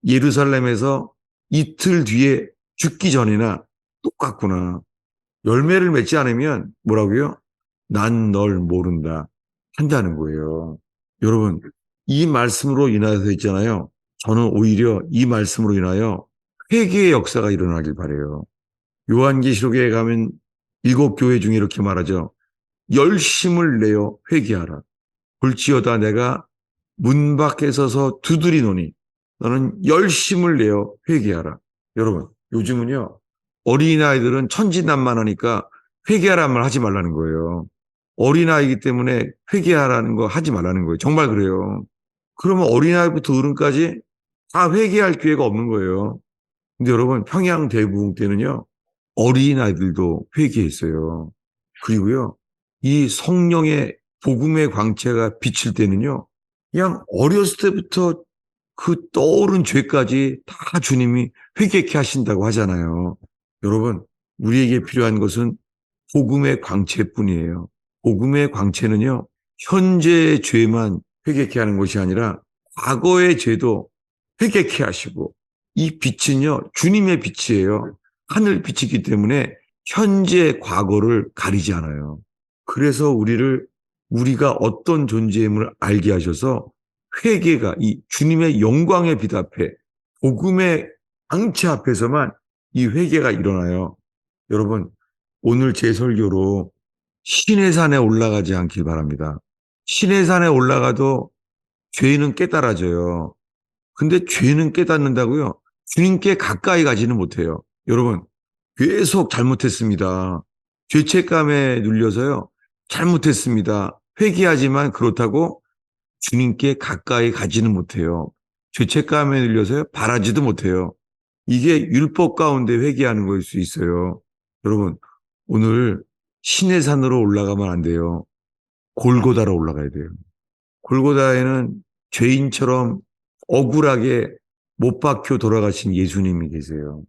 예루살렘에서 이틀 뒤에 죽기 전이나 똑같구나. 열매를 맺지 않으면 뭐라고요? 난 널 모른다. 한다는 거예요. 여러분, 이 말씀으로 인하여서 있잖아요. 저는 오히려 이 말씀으로 인하여 회개의 역사가 일어나길 바라요. 요한계시록에 가면 7교회 중에 이렇게 말하죠. 열심을 내어 회개하라. 볼지어다 내가 문 밖에 서서 두드리노니 너는 열심을 내어 회개하라. 여러분, 요즘은요. 어린아이들은 천진난만하니까 회개하란 말 하지 말라는 거예요. 어린아이이기 때문에 회개하라는 거 하지 말라는 거예요. 정말 그래요. 그러면 어린아이부터 어른까지 다 회개할 기회가 없는 거예요. 근데 여러분, 평양 대부흥 때는요, 어린아이들도 회개했어요. 그리고요, 이 성령의 복음의 광채가 비칠 때는요, 그냥 어렸을 때부터 그 떠오른 죄까지 다 주님이 회개케 하신다고 하잖아요. 여러분, 우리에게 필요한 것은 복음의 광채뿐이에요. 복음의 광채는요, 현재의 죄만 회개케 하는 것이 아니라 과거의 죄도 회개케 하시고, 이 빛은요, 주님의 빛이에요. 하늘 빛이기 때문에 현재 과거를 가리지 않아요. 그래서 우리가 어떤 존재임을 알게 하셔서 회개가 이 주님의 영광의 빛 앞에 복음의 광채 앞에서만 이 회개가 일어나요. 여러분, 오늘 제 설교로 신의 산에 올라가지 않길 바랍니다. 신의 산에 올라가도 죄는 깨달아져요. 근데 죄는 깨닫는다고요? 주님께 가까이 가지는 못해요. 여러분, 계속 잘못했습니다. 죄책감에 눌려서요. 잘못했습니다. 회개하지만 그렇다고 주님께 가까이 가지는 못해요. 죄책감에 눌려서요. 바라지도 못해요. 이게 율법 가운데 회개하는 거일 수 있어요. 여러분, 오늘 신의 산으로 올라가면 안 돼요. 골고다로 올라가야 돼요. 골고다에는 죄인처럼 억울하게 못 박혀 돌아가신 예수님이 계세요.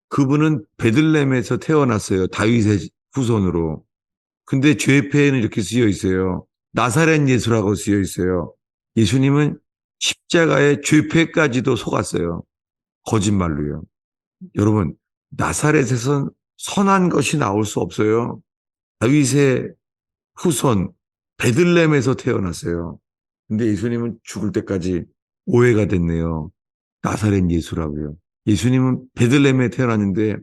그분은 베들레헴에서 태어났어요. 다윗의 후손으로. 근데 죄패에는 이렇게 쓰여 있어요. 나사렛 예수라고 쓰여 있어요. 예수님은 십자가의 죄패까지도 속았어요. 거짓말로요. 여러분, 나사렛에선 선한 것이 나올 수 없어요. 다윗의 후손 베들레헴에서 태어났어요. 근데 예수님은 죽을 때까지 오해가 됐네요. 나사렛 예수라고요. 예수님은 베들레헴에 태어났는데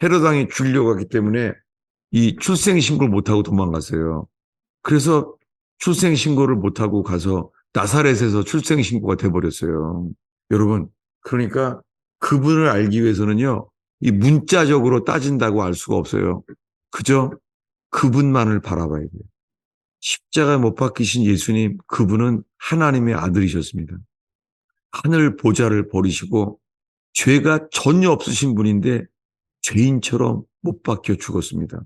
헤롯 왕이 죽이려고 하기 때문에 이 출생신고를 못하고 도망갔어요. 그래서 출생신고를 못하고 가서 나사렛에서 출생신고가 돼버렸어요. 여러분, 그러니까 그분을 알기 위해서는요, 이 문자적으로 따진다고 알 수가 없어요. 그저 그분만을 바라봐야 돼요. 십자가에 못 박히신 예수님, 그분은 하나님의 아들이셨습니다. 하늘 보좌를 버리시고 죄가 전혀 없으신 분인데 죄인처럼 못 박혀 죽었습니다.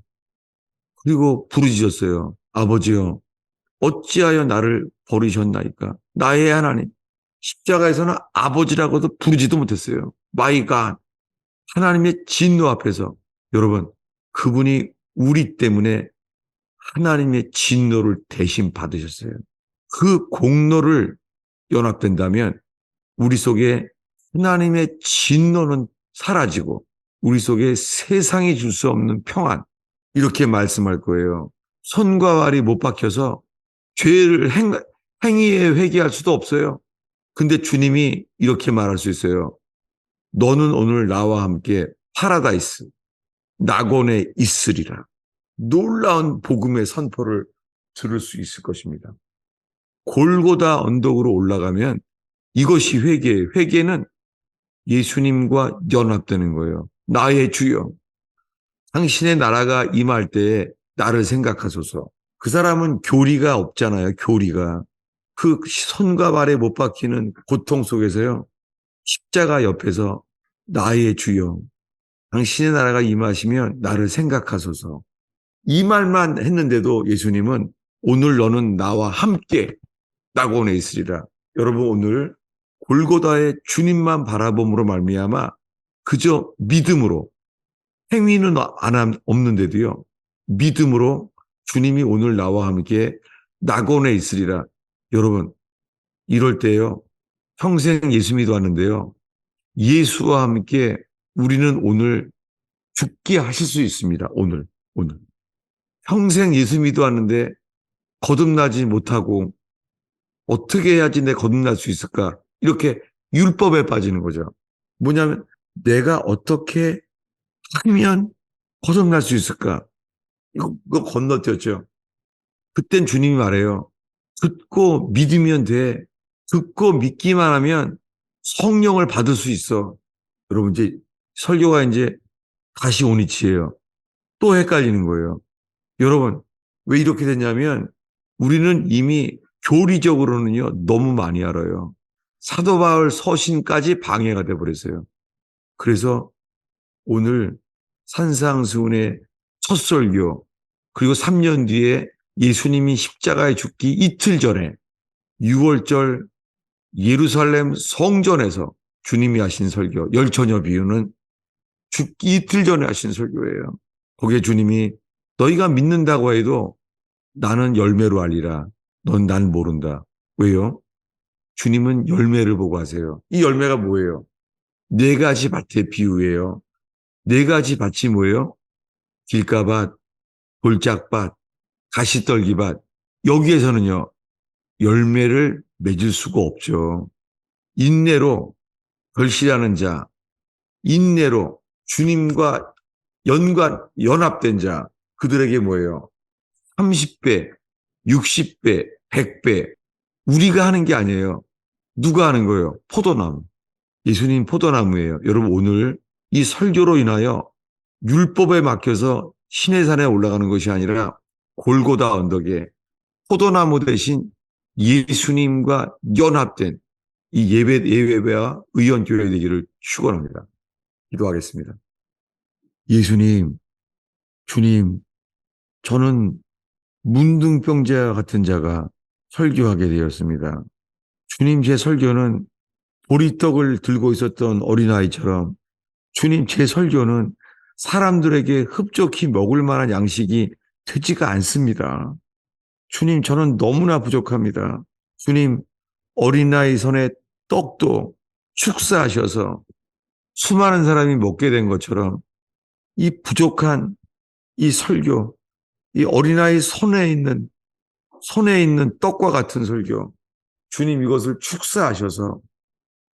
그리고 부르짖었어요. 아버지여, 어찌하여 나를 버리셨나이까? 나의 하나님. 십자가에서는 아버지라고도 부르지도 못했어요. 마이 갓. 하나님의 진노 앞에서. 여러분, 그분이 우리 때문에 하나님의 진노를 대신 받으셨어요. 그 공로를 연합된다면 우리 속에 하나님의 진노는 사라지고 우리 속에 세상이 줄 수 없는 평안, 이렇게 말씀할 거예요. 손과 발이 못 박혀서 죄를 행위에 회개할 수도 없어요. 근데 주님이 이렇게 말할 수 있어요. 너는 오늘 나와 함께 파라다이스, 낙원에 있으리라. 놀라운 복음의 선포를 들을 수 있을 것입니다. 골고다 언덕으로 올라가면 이것이 회개예요. 회개는 예수님과 연합되는 거예요. 나의 주여, 당신의 나라가 임할 때에 나를 생각하소서. 그 사람은 교리가 없잖아요. 교리가. 그 손과 발에 못 박히는 고통 속에서요. 십자가 옆에서 나의 주여, 당신의 나라가 임하시면 나를 생각하소서. 이 말만 했는데도 예수님은 오늘 너는 나와 함께 낙원에 있으리라. 여러분, 오늘 골고다의 주님만 바라봄으로 말미암아 그저 믿음으로, 행위는 없는데도요, 믿음으로 주님이 오늘 나와 함께 낙원에 있으리라. 여러분, 이럴 때요, 평생 예수 믿어왔는데요, 예수와 함께 우리는 오늘 죽게 하실 수 있습니다. 오늘. 평생 예수 믿어왔는데 거듭나지 못하고 어떻게 해야지 내 거듭날 수 있을까? 이렇게 율법에 빠지는 거죠. 뭐냐면 내가 어떻게 하면 거듭날 수 있을까? 이거 건너뛰었죠. 그땐 주님이 말해요. 듣고 믿으면 돼. 듣고 믿기만 하면 성령을 받을 수 있어. 여러분, 이제 설교가 이제 다시 오니치예요. 또 헷갈리는 거예요. 여러분, 왜 이렇게 됐냐면 우리는 이미 교리적으로는요, 너무 많이 알아요. 사도 바울 서신까지 방해가 돼버렸어요. 그래서 오늘 산상수훈의 첫 설교, 그리고 3년 뒤에 예수님이 십자가에 죽기 이틀 전에 6월절 예루살렘 성전에서 주님이 하신 설교, 열처녀 비유는 죽기 이틀 전에 하신 설교예요. 거기에 주님이 너희가 믿는다고 해도 나는 열매로 알리라. 넌 난 모른다. 왜요? 주님은 열매를 보고 하세요. 이 열매가 뭐예요? 네 가지 밭의 비유예요. 네 가지 밭이 뭐예요? 길가밭, 돌짝밭, 가시떨기밭. 여기에서는요, 열매를 맺을 수가 없죠. 인내로 결실하는 자, 인내로 주님과 연합된 자, 그들에게 뭐예요? 30배, 60배, 100배. 우리가 하는 게 아니에요. 누가 하는 거예요? 포도나무. 예수님 포도나무예요. 여러분 오늘 이 설교로 인하여 율법에 막혀서 시내산에 올라가는 것이 아니라 골고다 언덕에 포도나무 대신 예수님과 연합된 이 예배와 의원교회 되기를 축원합니다. 기도하겠습니다. 예수님, 주님, 저는 문둥병자 같은 자가 설교하게 되었습니다. 주님, 제 설교는 보리떡을 들고 있었던 어린아이처럼 주님, 제 설교는 사람들에게 흡족히 먹을 만한 양식이 되지가 않습니다. 주님, 저는 너무나 부족합니다. 주님, 어린아이 손에 떡도 축사하셔서 수많은 사람이 먹게 된 것처럼 이 부족한 이 설교, 이 어린아이 손에 있는 떡과 같은 설교, 주님 이것을 축사하셔서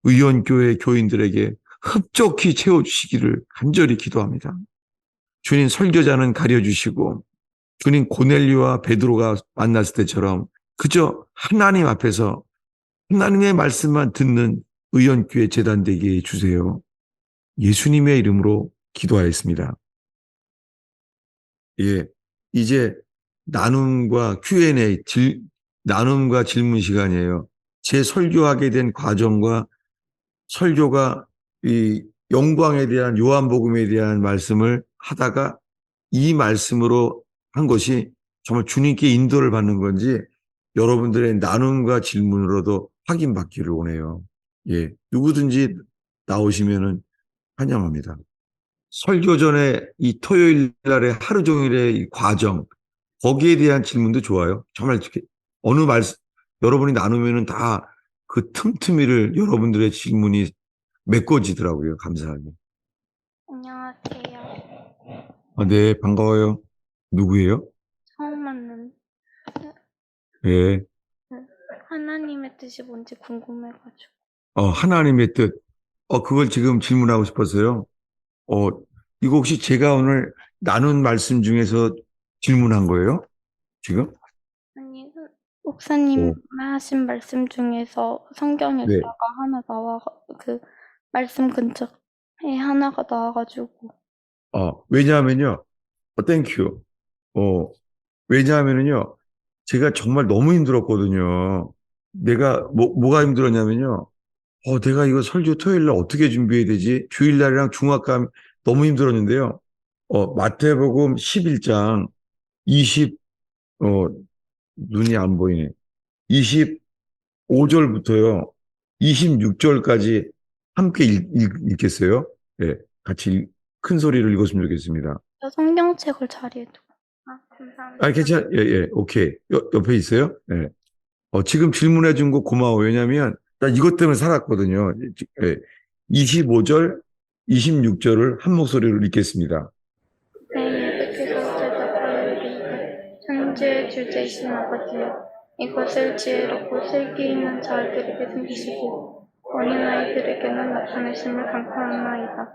의원교회 교인들에게 흡족히 채워주시기를 간절히 기도합니다. 주님 설교자는 가려주시고 주님 고넬료와 베드로가 만났을 때처럼 그저 하나님 앞에서 하나님의 말씀만 듣는 의원교회 재단 되게 해주세요. 예수님의 이름으로 기도하였습니다. 예, 이제 나눔과 Q&A, 나눔과 질문 시간이에요. 제 설교하게 된 과정과 설교가 이 영광에 대한 요한복음에 대한 말씀을 하다가 이 말씀으로 한 것이 정말 주님께 인도를 받는 건지 여러분들의 나눔과 질문으로도 확인받기를 원해요. 예, 누구든지 나오시면은 환영합니다. 설교 전에 이 토요일 날의 하루 종일의 이 과정, 거기에 대한 질문도 좋아요. 정말 이렇게 어느 말씀, 여러분이 나누면은 다 그 틈틈이를 여러분들의 질문이 메꿔지더라고요. 감사하게. 안녕하세요. 네, 반가워요. 누구예요? 처음 만난 예, 하나님의 뜻이 뭔지 궁금해가지고. 하나님의 뜻. 그걸 지금 질문하고 싶었어요. 어, 이거 혹시 제가 오늘 나눈 말씀 중에서 질문한 거예요? 지금? 아니, 목사님 오, 하신 말씀 중에서 성경 네. 읽다가 하나 그 말씀 근처에 하나가 나와가지고. 왜냐하면요. 땡큐. 왜냐하면요. 제가 정말 너무 힘들었거든요. 내가, 뭐가 힘들었냐면요. 내가 이거 설교 토요일 날 어떻게 준비해야 되지? 주일 날이랑 중학감 너무 힘들었는데요. 마태복음 11장 20, 눈이 안 보이네. 25절부터요. 26절까지 함께 읽겠어요? 예, 같이 큰 소리를 읽었으면 좋겠습니다. 저 성경책을 자리에 두고. 감사합니다. 예, 예, 오케이. 옆에 있어요? 예. 지금 질문해 준 거 고마워. 왜냐면, 나 이것 때문에 살았거든요. 예. 25절, 26절을 한 목소리로 읽겠습니다. 내 예배께서 대답하여 천지의 주제이신 아버지여, 이것을 지혜롭고 슬기 있는 자들에게 숨기시고 어린 아이들에게는 나타내심을 감사하나이다.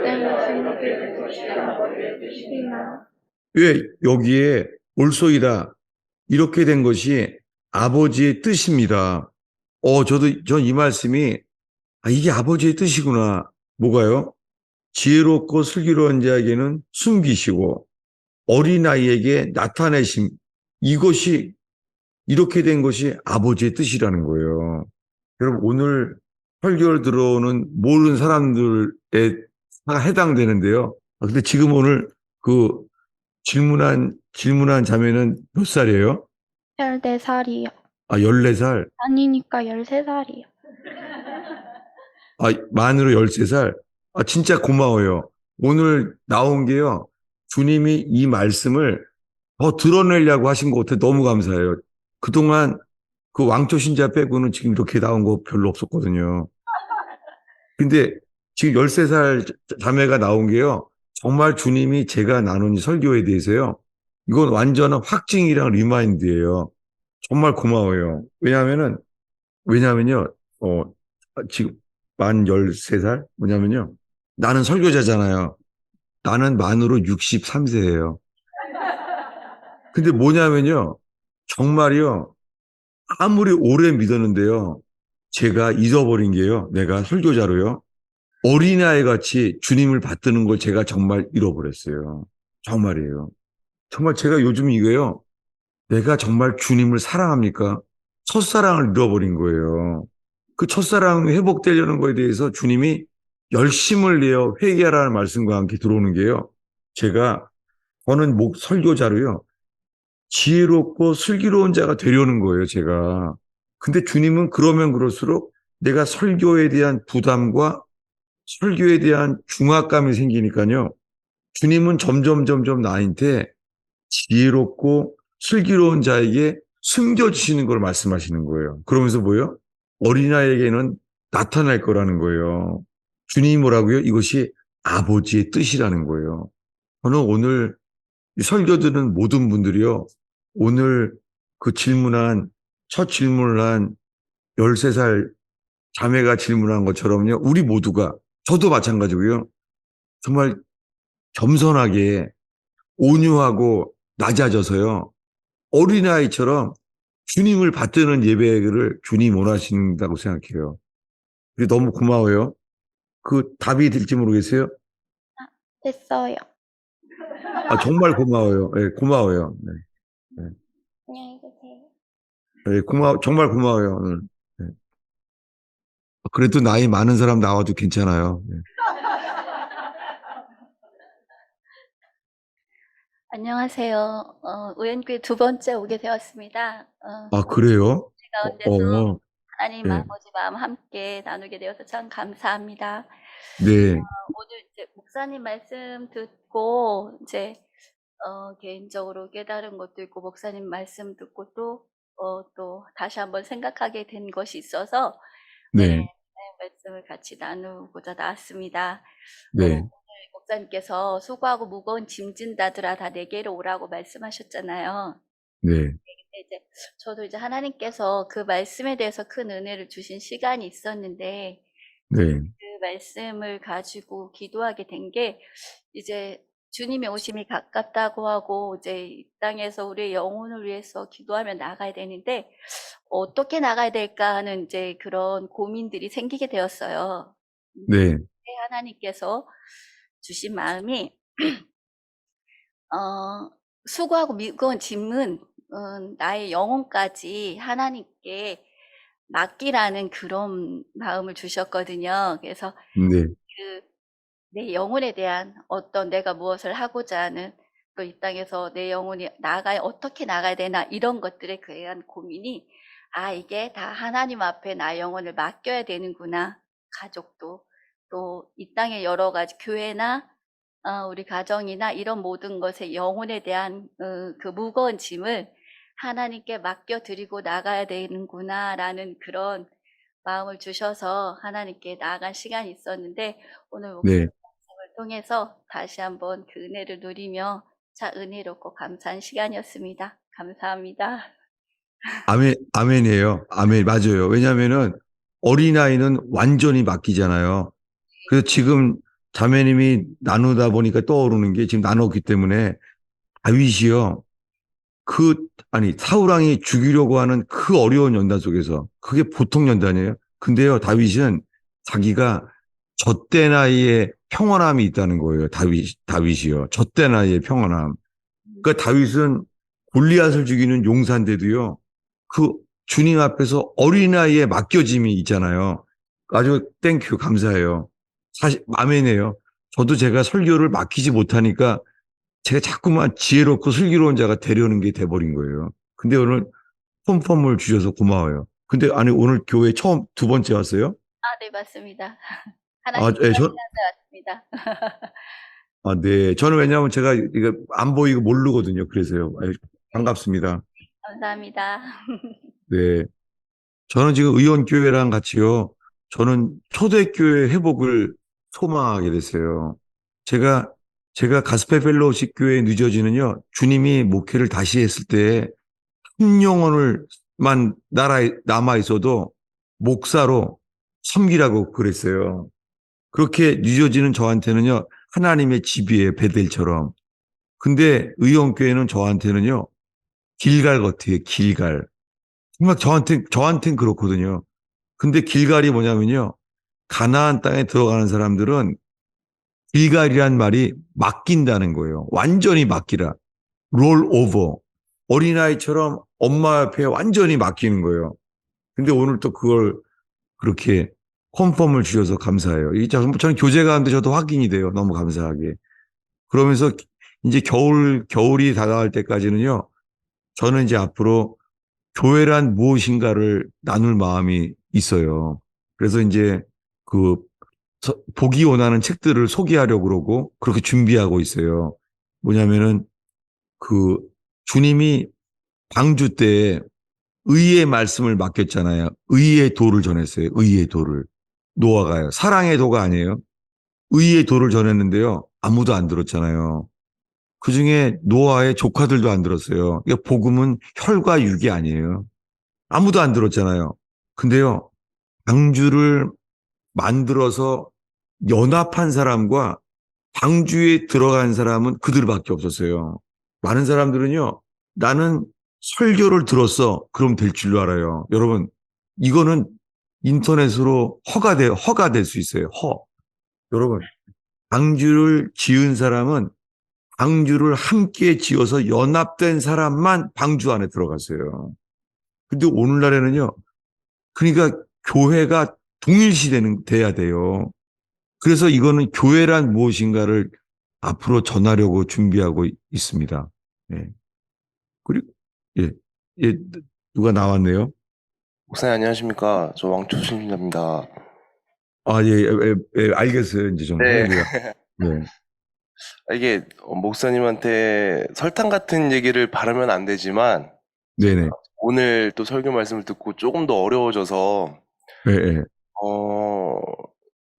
내 말씀을 믿으시나. 왜 여기에 올소이다 이렇게 된 것이 아버지의 뜻입니다. 전 이 말씀이 이게 아버지의 뜻이구나. 뭐가요? 지혜롭고 슬기로운 자에게는 숨기시고 어린아이에게 나타내심, 이것이 이렇게 된 것이 아버지의 뜻이라는 거예요. 여러분, 오늘 설교를 들어오는 모든 사람들에 해당되는데요. 근데 지금 오늘 그 질문한 자매는 몇 살이에요? 14살이요. 아, 14살. 아니니까 13살이요. 아, 만으로 13살. 아, 진짜 고마워요. 오늘 나온 게요. 주님이 이 말씀을 더 드러내려고 하신 것 같아 너무 감사해요. 그동안 그 왕초 신자 빼고는 지금 이렇게 나온 거 별로 없었거든요. 근데 지금 13살 자매가 나온 게요. 정말 주님이 제가 나눈 이 설교에 대해서요. 이건 완전한 확증이랑 리마인드예요. 정말 고마워요. 왜냐하면요. 지금 만 13살? 뭐냐면요. 나는 설교자잖아요. 나는 만으로 63세예요. 근데 뭐냐면요. 정말요. 아무리 오래 믿었는데요. 제가 잊어버린 게요. 내가 설교자로요. 어린아이 같이 주님을 받드는 걸 제가 정말 잃어버렸어요. 정말이에요. 정말 제가 요즘 이거요. 내가 정말 주님을 사랑합니까? 첫사랑을 잃어버린 거예요. 그 첫사랑이 회복되려는 거에 대해서 주님이 열심을 내어 회개하라는 말씀과 함께 들어오는 게요. 저는 설교자로요. 지혜롭고 슬기로운 자가 되려는 거예요, 제가. 근데 주님은 그러면 그럴수록 내가 설교에 대한 부담과 설교에 대한 중압감이 생기니까요. 주님은 점점 나한테 지혜롭고 슬기로운 자에게 숨겨주시는 걸 말씀하시는 거예요. 그러면서 뭐예요? 어린아이에게는 나타날 거라는 거예요. 주님이 뭐라고요? 이것이 아버지의 뜻이라는 거예요. 저는 오늘 설교 듣는 모든 분들이요. 오늘 첫 질문을 한 13살 자매가 질문한 것처럼요. 우리 모두가, 저도 마찬가지고요. 정말 겸손하게 온유하고 낮아져서요. 어린아이처럼 주님을 받드는 예배를 주님 원하신다고 생각해요. 너무 고마워요. 그 답이 될지 모르겠어요. 됐어요. 아, 정말 고마워요. 네, 고마워요. 네, 네. 안녕히 계세요. 네, 정말 고마워요. 오늘. 네. 그래도 나이 많은 사람 나와도 괜찮아요. 네. 안녕하세요. 우연히 두 번째 오게 되었습니다. 아, 그래요? 가운데서 하나님 네, 아버지 마음 함께 나누게 되어서 참 감사합니다. 네, 오늘 이제 목사님 말씀 듣고 이제 개인적으로 깨달은 것도 있고 목사님 말씀 듣고 또 다시 한번 생각하게 된 것이 있어서 네, 말씀을 같이 나누고자 나왔습니다. 네, 오늘 목사님께서 수고하고 무거운 짐진다들아 다 내게로 오라고 말씀하셨잖아요. 네, 이제 저도 이제 하나님께서 그 말씀에 대해서 큰 은혜를 주신 시간이 있었는데 네, 그 말씀을 가지고 기도하게 된 게 이제 주님의 오심이 가깝다고 하고 이제 이 땅에서 우리의 영혼을 위해서 기도하며 나가야 되는데 어떻게 나가야 될까 하는 이제 그런 고민들이 생기게 되었어요. 네, 하나님께서 주신 마음이 수고하고 무거운 짐은 나의 영혼까지 하나님께 맡기라는 그런 마음을 주셨거든요. 그래서 네, 내 영혼에 대한 어떤 내가 무엇을 하고자 하는 또 이 땅에서 내 영혼이 어떻게 나가야 되나 이런 것들에 대한 고민이 이게 다 하나님 앞에 나의 영혼을 맡겨야 되는구나. 가족도 또 이 땅의 여러 가지 교회나 우리 가정이나 이런 모든 것에 영혼에 대한 그 무거운 짐을 하나님께 맡겨드리고 나가야 되는구나라는 그런 마음을 주셔서 하나님께 나아간 시간이 있었는데 오늘 목사님 네. 말씀을 통해서 다시 한번 그 은혜를 누리며 은혜롭고 감사한 시간이었습니다. 감사합니다. 아멘이에요. 아멘, 맞아요. 왜냐면은 어린아이는 완전히 맡기잖아요. 그래서 지금 자매님이 나누다 보니까 떠오르는 게 지금 나눴기 때문에 다윗이요. 사울왕이 죽이려고 하는 그 어려운 연단 속에서 그게 보통 연단이에요. 근데요, 다윗은 자기가 젖된 아이의 평온함이 있다는 거예요. 다윗이요. 젖된 아이의 평온함. 그러니까 다윗은 골리앗을 죽이는 용사인데도요. 그 주님 앞에서 어린아이의 맡겨짐이 있잖아요. 아주 땡큐 감사해요. 사실 마음에네요. 저도 제가 설교를 맡기지 못하니까 제가 자꾸만 지혜롭고 슬기로운 자가 되려는 게 돼버린 거예요. 근데 오늘 폼폼을 주셔서 고마워요. 근데 아니 오늘 교회 처음 두 번째 왔어요? 아, 네, 맞습니다. 아, 하나님 예, 시간이 왔습니다. 아, 네. 저는 왜냐하면 제가 이거 안 보이고 모르거든요. 그래서요. 아, 반갑습니다. 감사합니다. 네. 저는 지금 의원교회랑 같이요. 저는 초대교회 회복을 소망하게 됐어요. 제가, 제가 가스펠 펠로우십 교회 늦어지는요. 주님이 목회를 다시 했을 때 한 영혼을만 나라에 남아 있어도 목사로 섬기라고 그랬어요. 그렇게 늦어지는 저한테는요. 하나님의 집이에요. 베델처럼. 근데 의원교회는 저한테는요. 길갈 같아요. 길갈. 정말 저한텐 그렇거든요. 근데 길갈이 뭐냐면요. 가나안 땅에 들어가는 사람들은 길갈이란 말이 맡긴다는 거예요. 완전히 맡기라. 롤 오버. 어린아이처럼 엄마 옆에 완전히 맡기는 거예요. 근데 오늘 또 그걸 그렇게 컨펌을 주셔서 감사해요. 저는 교제가 하는데 저도 확인이 돼요. 너무 감사하게. 그러면서 이제 겨울이 다가갈 때까지는요. 저는 이제 앞으로 교회란 무엇인가를 나눌 마음이 있어요. 그래서 이제 그 보기 원하는 책들을 소개하려고 그러고 그렇게 준비하고 있어요. 뭐냐면은 그 주님이 방주 때 의의 말씀을 맡겼잖아요. 의의 도를 전했어요. 의의 도를. 노아가요. 사랑의 도가 아니에요. 의의 도를 전했는데요. 아무도 안 들었잖아요. 그중에 노아의 조카들도 안 들었어요. 그러니까 복음은 혈과 육이 아니에요. 아무도 안 들었잖아요. 근데요, 방주를 만들어서 연합한 사람과 방주에 들어간 사람은 그들밖에 없었어요. 많은 사람들은요, 나는 설교를 들었어. 그럼 될 줄로 알아요. 여러분, 이거는 인터넷으로 허가 될 수 있어요. 여러분, 방주를 지은 사람은 방주를 함께 지어서 연합된 사람만 방주 안에 들어갔어요. 근데 오늘날에는요, 그러니까 교회가 돼야 돼요. 그래서 이거는 교회란 무엇인가를 앞으로 전하려고 준비하고 있습니다. 예. 그리고, 예, 예, 누가 나왔네요. 목사님 안녕하십니까? 저 왕초신입니다. 아, 예, 알겠어요. 이제 좀. 네. 할렐루야. 네. 이게 목사님한테 설탕 같은 얘기를 바라면 안 되지만 네네. 오늘 또 설교 말씀을 듣고 조금 더 어려워져서 예, 예.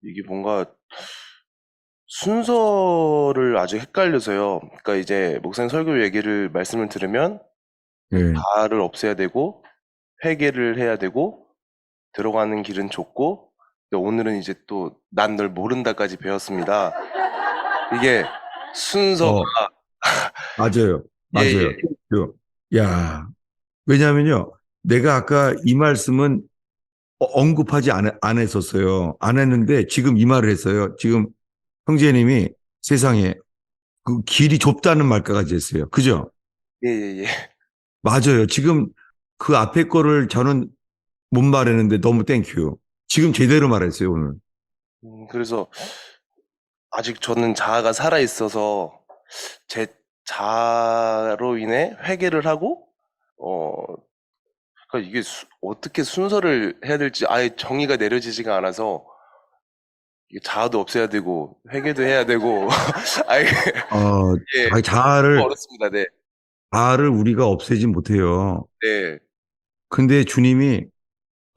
이게 뭔가 순서를 아주 헷갈려서요. 그러니까 이제 목사님 설교 말씀을 들으면 예. 다를 없애야 되고 회개를 해야 되고 들어가는 길은 좁고 근데 오늘은 이제 또 난 널 모른다까지 배웠습니다. 이게 순서가 맞아요. 예, 맞아요. 야, 왜냐면요. 내가 아까 이 말씀은 언급하지 안 했었어요. 안 했는데 지금 이 말을 했어요. 지금 형제님이 세상에 그 길이 좁다는 말까지 했어요. 그죠? 예, 예, 예. 맞아요. 지금 그 앞에 거를 저는 못 말했는데 너무 땡큐. 지금 제대로 말했어요, 오늘. 그래서 아직 저는 자아가 살아 있어서 제 자아로 인해 회개를 하고 그러니까 이게 어떻게 순서를 해야 될지 아예 정의가 내려지지가 않아서 이게 자아도 없애야 되고 회개도 해야 되고 아예 예, 자아를 어렵습니다. 네, 우리가 없애지 못해요. 네, 근데 주님이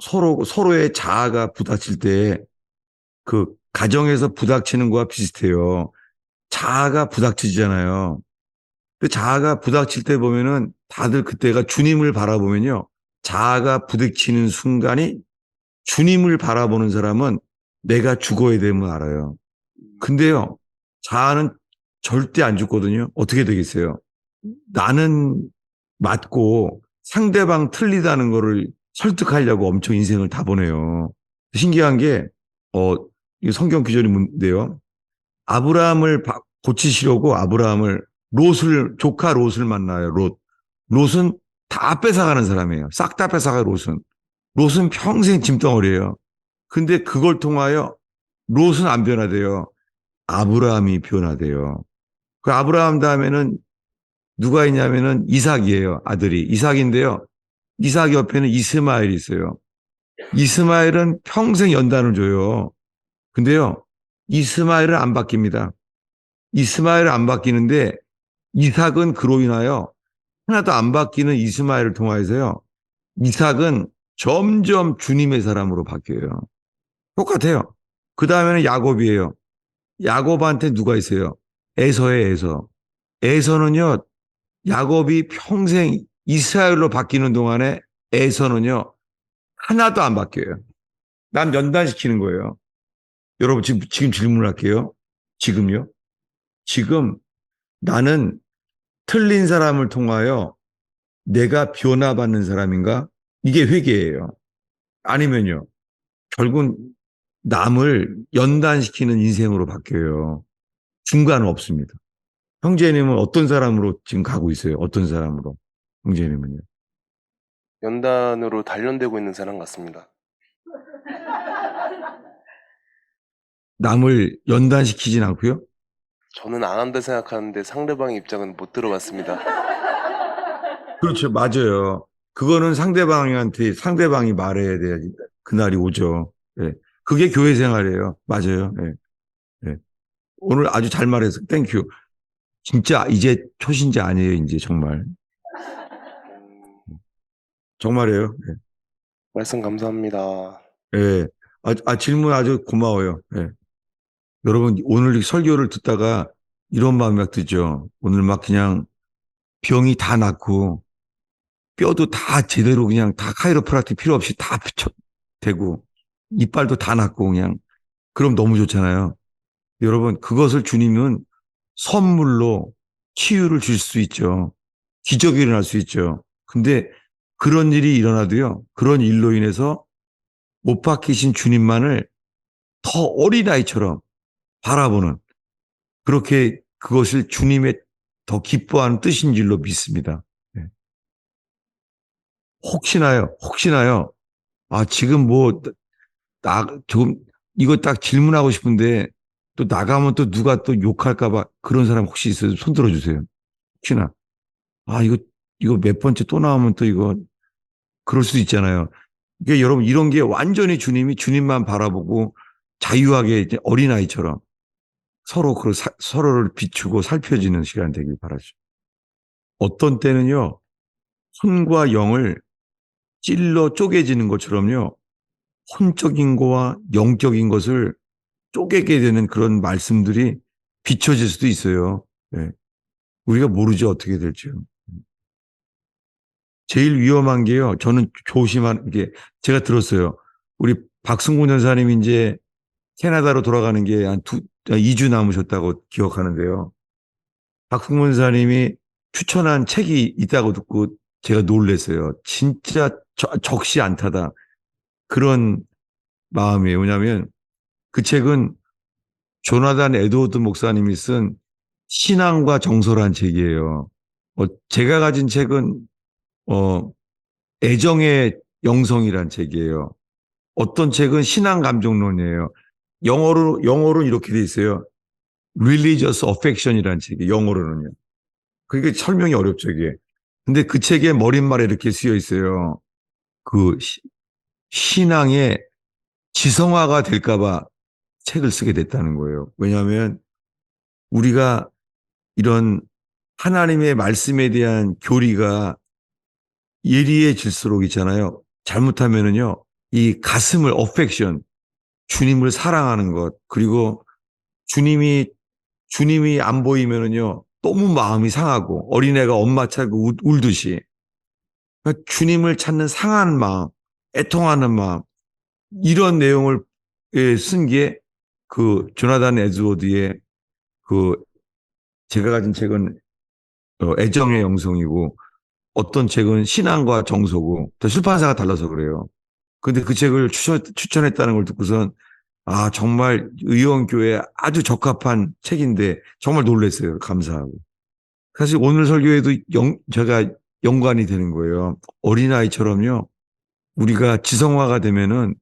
서로의 자아가 부닥칠 때 그 가정에서 부닥치는 거와 비슷해요. 자아가 부닥치잖아요. 그 자아가 부닥칠 때 보면은 다들 그때가 주님을 바라보면요. 자아가 부닥치는 순간이 주님을 바라보는 사람은 내가 죽어야 됨을 알아요. 근데요. 자아는 절대 안 죽거든요. 어떻게 되겠어요? 나는 맞고 상대방 틀리다는 거를 설득하려고 엄청 인생을 다 보내요. 신기한 게, 이 성경 규절인데요. 아브라함을 고치시려고 아브라함을 조카 롯을 만나요. 롯은 다 뺏어가는 사람이에요. 싹 다 뺏어가요, 롯은. 롯은 평생 짐덩어리예요. 근데 그걸 통하여 롯은 안 변화돼요. 아브라함이 변화돼요. 그 아브라함 다음에는 누가 있냐면은 이삭이에요. 아들이. 이삭인데요. 이삭 옆에는 이스마엘이 있어요. 이스마엘은 평생 연단을 줘요. 근데요. 이스마엘은 안 바뀝니다. 이스마엘은 안 바뀌는데 이삭은 그로 인하여 하나도 안 바뀌는 이스마엘을 통하여서요. 이삭은 점점 주님의 사람으로 바뀌어요. 똑같아요. 그 다음에는 야곱이에요. 야곱한테 누가 있어요? 에서예요, 에서. 에서는요, 야곱이 평생 이스라엘로 바뀌는 동안에 에서는요, 하나도 안 바뀌어요. 난 연단시키는 거예요. 여러분, 지금 질문을 할게요. 지금요? 지금 나는 틀린 사람을 통하여 내가 변화받는 사람인가? 이게 회개예요. 아니면요, 결국은 남을 연단시키는 인생으로 바뀌어요. 중간은 없습니다. 형제님은 어떤 사람으로 지금 가고 있어요? 어떤 사람으로? 형제님은요? 연단으로 단련되고 있는 사람 같습니다. 남을 연단시키진 않고요? 저는 안 한다 생각하는데 상대방의 입장은 못 들어봤습니다. 그렇죠. 맞아요. 그거는 상대방이 말해야 돼야 그날이 오죠. 예. 그게 교회 생활이에요. 맞아요. 예. 예. 오늘 아주 잘 말해서 땡큐. 진짜 이제 초신자 아니에요. 이제 정말. 정말이에요. 말씀 감사합니다. 예. 예. 질문 아주 고마워요. 예. 여러분, 오늘 설교를 듣다가 이런 마음이 막 들죠. 오늘 막 그냥 병이 다 낫고, 뼈도 다 제대로 그냥 다 카이로프락틱 필요 없이 다 되고, 이빨도 다 낫고 그냥, 그럼 너무 좋잖아요. 여러분, 그것을 주님은 선물로 치유를 줄 수 있죠. 기적이 일어날 수 있죠. 근데 그런 일이 일어나도요, 그런 일로 인해서 못 박히신 주님만을 더 어린아이처럼 바라보는, 그렇게 그것을 주님의 더 기뻐하는 뜻인 줄로 믿습니다. 네. 혹시나요. 지금 좀, 이거 딱 질문하고 싶은데, 또 나가면 또 누가 또 욕할까봐 그런 사람 혹시 있어요? 손 들어주세요. 혹시나. 이거 몇 번째 또 나오면 또 이거, 그럴 수도 있잖아요. 이게 여러분, 이런 게 완전히 주님만 바라보고 자유하게 이제 어린아이처럼 서로를 비추고 살펴지는 시간 되길 바라죠. 어떤 때는요, 혼과 영을 찔러 쪼개지는 것처럼요, 혼적인 거와 영적인 것을 쪼개게 되는 그런 말씀들이 비춰질 수도 있어요. 네. 우리가 모르죠, 어떻게 될지요. 제일 위험한 게요, 저는 게, 제가 들었어요. 우리 박승곤 전사님이 이제 캐나다로 돌아가는 게 한 2주 남으셨다고 기억하는데요. 박승곤 전사님이 추천한 책이 있다고 듣고 제가 놀랐어요. 진짜 적시 않다다. 그런 마음이에요. 왜냐하면 그 책은 조나단 에드워드 목사님이 쓴 신앙과 정서란 책이에요. 제가 가진 책은 애정의 영성이란 책이에요. 어떤 책은 신앙 감정론이에요. 영어로 이렇게 돼 있어요. Religious Affection이라는 책이에요. 영어로는요. 그게 설명이 어렵죠, 이게. 근데 그 책에 머릿말에 이렇게 쓰여 있어요. 그 신앙의 지성화가 될까봐 책을 쓰게 됐다는 거예요. 왜냐하면 우리가 이런 하나님의 말씀에 대한 교리가 예리해질수록 있잖아요. 잘못하면은요, 이 가슴을 어펙션, 주님을 사랑하는 것, 그리고 주님이 안 보이면은요, 너무 마음이 상하고 어린애가 엄마 찾고 울듯이 그러니까 주님을 찾는 상한 마음, 애통하는 마음, 이런 내용을 쓴 게 그 조나단 에드워드의 그 제가 가진 책은 애정의 영성이고 어떤 책은 신앙과 정서고 출판사가 달라서 그래요. 근데 그 책을 추천했다는 걸 듣고선 정말 의원교회에 아주 적합한 책인데 정말 놀랐어요. 감사하고. 사실 오늘 설교에도 제가 연관이 되는 거예요. 어린아이처럼요. 우리가 지성화가 되면은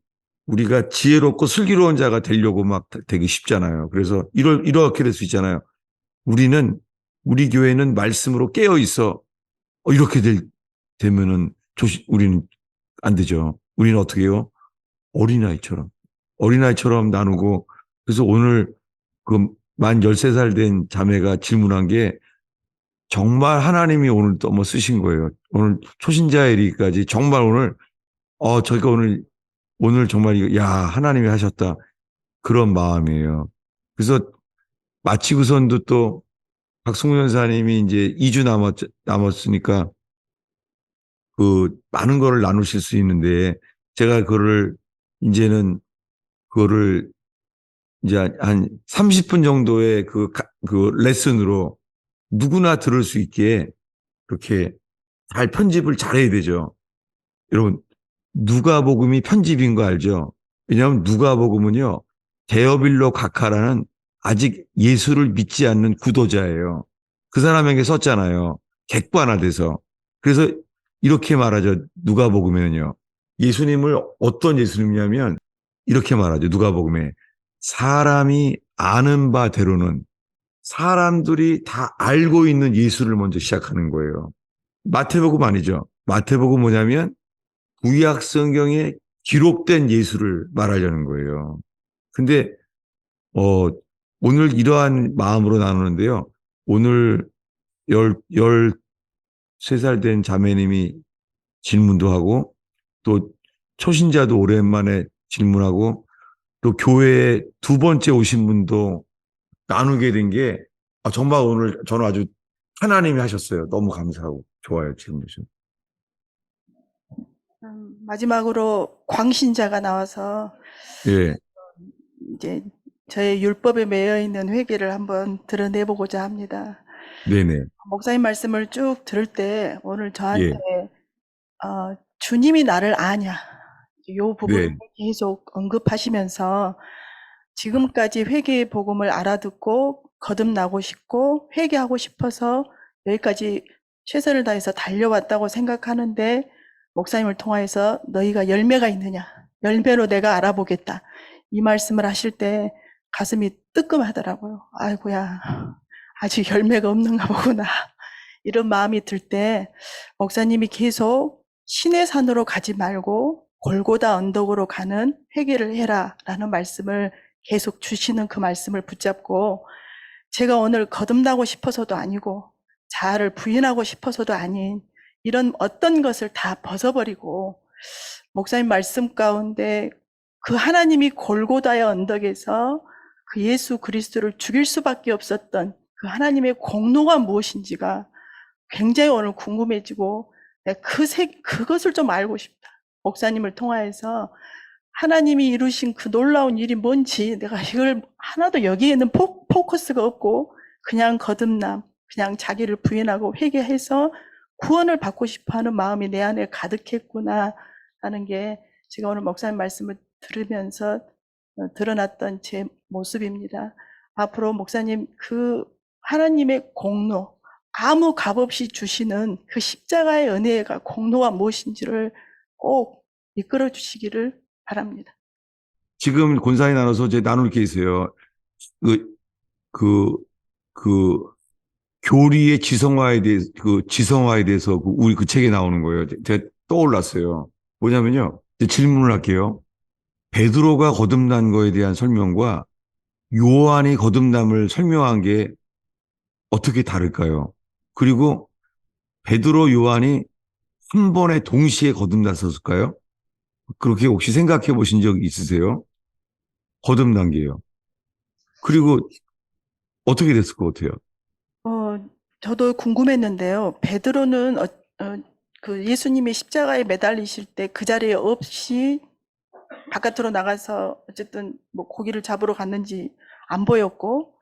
우리가 지혜롭고 슬기로운 자가 되려고 막 되기 쉽잖아요. 그래서 이렇게 될 수 있잖아요. 우리 교회는 말씀으로 깨어 있어. 이렇게 되면은 우리는 안 되죠. 우리는 어떻게 해요? 어린아이처럼 나누고, 그래서 오늘 그 만 13살 된 자매가 질문한 게 정말 하나님이 오늘 또 뭐 쓰신 거예요. 오늘 초신자 에리까지 정말 오늘, 저희가 오늘 정말 야, 하나님이 하셨다. 그런 마음이에요. 그래서 마치고선도 또 박승우 연사님이 이제 2주 남았으니까 그 많은 거를 나누실 수 있는데 제가 이제는 그거를 이제 한 30분 정도의 그 레슨으로 누구나 들을 수 있게 그렇게 잘 편집을 잘해야 되죠. 여러분, 누가복음이 편집인 거 알죠? 왜냐하면 누가복음은요, 데어빌로 각하라는 아직 예수를 믿지 않는 구도자예요. 그 사람에게 썼잖아요. 객관화돼서. 그래서 이렇게 말하죠. 누가복음에는요. 예수님을 어떤 예수님이냐면 이렇게 말하죠. 누가복음에 사람이 아는 바대로는 사람들이 다 알고 있는 예수를 먼저 시작하는 거예요. 마태복음 아니죠. 마태복음 뭐냐면 구약 성경에 기록된 예수를 말하려는 거예요. 근데 오늘 이러한 마음으로 나누는데요. 오늘 13살 된 자매님이 질문도 하고 또 초신자도 오랜만에 질문하고 또 교회에 두 번째 오신 분도 나누게 된 게 정말 오늘 저는 아주 하나님이 하셨어요. 너무 감사하고 좋아요. 지금 요즘. 마지막으로 광신자가 나와서 예, 이제 저의 율법에 매여 있는 회개를 한번 드러내보고자 합니다. 네네. 목사님 말씀을 쭉 들을 때 오늘 저한테 예, 주님이 나를 아냐 요 부분을 네, 계속 언급하시면서 지금까지 회개의 복음을 알아듣고 거듭나고 싶고 회개하고 싶어서 여기까지 최선을 다해서 달려왔다고 생각하는데 목사님을 통하여서 너희가 열매가 있느냐 열매로 내가 알아보겠다 이 말씀을 하실 때 가슴이 뜨끔하더라고요. 아이고야 아직 열매가 없는가 보구나 이런 마음이 들 때 목사님이 계속 신의 산으로 가지 말고 골고다 언덕으로 가는 회개를 해라 라는 말씀을 계속 주시는 그 말씀을 붙잡고 제가 오늘 거듭나고 싶어서도 아니고 자아를 부인하고 싶어서도 아닌 이런 어떤 것을 다 벗어버리고 목사님 말씀 가운데 그 하나님이 골고다의 언덕에서 그 예수 그리스도를 죽일 수밖에 없었던 그 하나님의 공로가 무엇인지가 굉장히 오늘 궁금해지고 그것을 좀 알고 싶다. 목사님을 통하여서 하나님이 이루신 그 놀라운 일이 뭔지 내가 이걸 하나도 여기에는 포커스가 없고 그냥 거듭남, 그냥 자기를 부인하고 회개해서 구원을 받고 싶어하는 마음이 내 안에 가득했구나 하는 게 제가 오늘 목사님 말씀을 들으면서 드러났던 제 모습입니다. 앞으로 목사님 그 하나님의 공로, 아무 값 없이 주시는 그 십자가의 은혜가 공로가 무엇인지를 꼭 이끌어 주시기를 바랍니다. 지금 곤사이 나눠서 이제 나눌 게 있어요. 그, 그, 그, 교리의 지성화에 대해서 우리 그 책에 나오는 거예요. 제가 떠올랐어요. 뭐냐면요. 이제 질문을 할게요. 베드로가 거듭난 거에 대한 설명과 요한이 거듭남을 설명한 게 어떻게 다를까요? 그리고 베드로, 요한이 한 번에 동시에 거듭났었을까요? 그렇게 혹시 생각해 보신 적 있으세요? 거듭난 게요. 그리고 어떻게 됐을 것 같아요? 저도 궁금했는데요. 베드로는 그 예수님이 십자가에 매달리실 때 그 자리에 없이 바깥으로 나가서 어쨌든 뭐 고기를 잡으러 갔는지 안 보였고,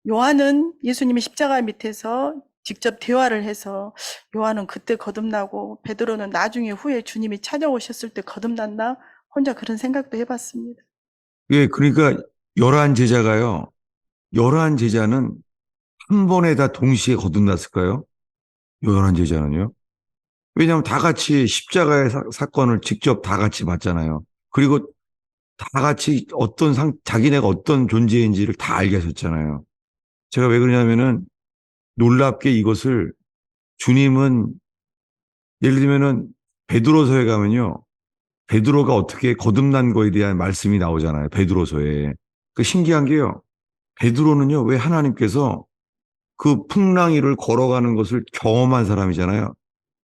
요한은 예수님이 십자가 밑에서 직접 대화를 해서 요한은 그때 거듭나고 베드로는 나중에 후에 주님이 찾아오셨을 때 거듭났나? 혼자 그런 생각도 해봤습니다. 예, 그러니까 열한 제자가요. 열한 제자는 한 번에 다 동시에 거듭났을까요? 요한한 제자는요. 왜냐하면 다 같이 십자가의 사건을 직접 다 같이 봤잖아요. 그리고 다 같이 자기네가 어떤 존재인지를 다 알게 하셨잖아요. 제가 왜 그러냐면은 놀랍게 이것을 주님은 예를 들면은 베드로서에 가면요. 베드로가 어떻게 거듭난 거에 대한 말씀이 나오잖아요. 베드로서에. 그 신기한 게요. 베드로는요. 왜 하나님께서 그 풍랑 위를 걸어가는 것을 경험한 사람이잖아요.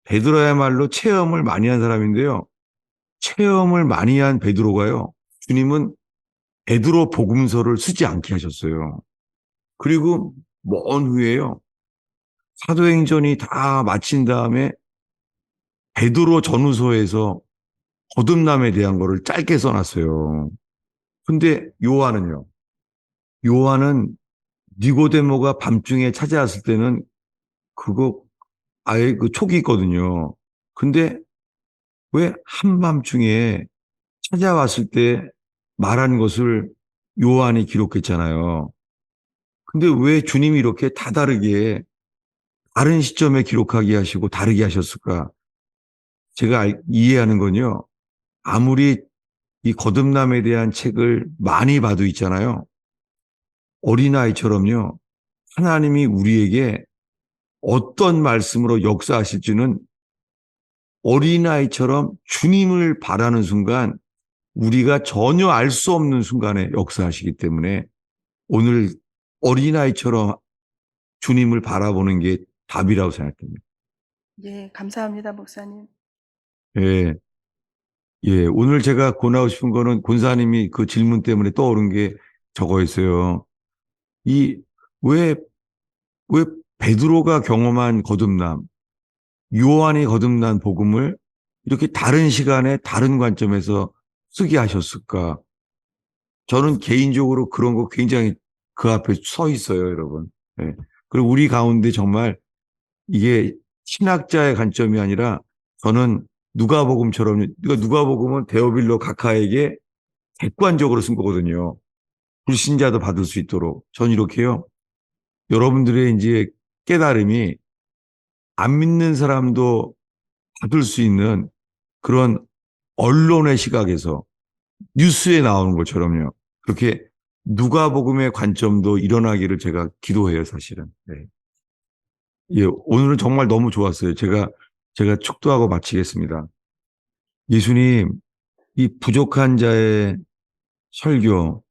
베드로야말로 체험을 많이 한 사람인데요. 체험을 많이 한 베드로가요. 주님은 베드로 복음서를 쓰지 않게 하셨어요. 그리고 먼 후에요. 사도행전이 다 마친 다음에 베드로 전후서에서 거듭남에 대한 거를 짧게 써놨어요. 근데 요한은요. 요한은 니고데모가 밤중에 찾아왔을 때는 그거 아예 그 촉이 있거든요. 근데 왜 한밤중에 찾아왔을 때 말한 것을 요한이 기록했잖아요. 근데 왜 주님이 이렇게 다 다르게 다른 시점에 기록하게 하시고 다르게 하셨을까? 제가 이해하는 건요. 아무리 이 거듭남에 대한 책을 많이 봐도 있잖아요. 어린아이처럼요. 하나님이 우리에게 어떤 말씀으로 역사하실지는 어린아이처럼 주님을 바라는 순간 우리가 전혀 알 수 없는 순간에 역사하시기 때문에 오늘 어린아이처럼 주님을 바라보는 게 답이라고 생각합니다. 예, 감사합니다, 목사님. 예, 예. 오늘 제가 권하고 싶은 거는 권사님이 그 질문 때문에 떠오른 게 저거였어요. 이, 왜, 왜 베드로가 경험한 거듭남, 요한이 거듭난 복음을 이렇게 다른 시간에 다른 관점에서 쓰게 하셨을까? 저는 개인적으로 그런 거 굉장히 그 앞에 서 있어요, 여러분. 예. 그리고 우리 가운데 정말 이게 신학자의 관점이 아니라 저는 누가복음처럼, 누가복음은 데오빌로 각하에게 객관적으로 쓴 거거든요. 불신자도 받을 수 있도록. 전 이렇게요. 여러분들의 이제 깨달음이 안 믿는 사람도 받을 수 있는 그런 언론의 시각에서 뉴스에 나오는 것처럼요. 그렇게 누가복음의 관점도 일어나기를 제가 기도해요, 사실은. 네. 예, 오늘은 정말 너무 좋았어요. 제가 축도하고 마치겠습니다. 예수님, 이 부족한 자의 설교,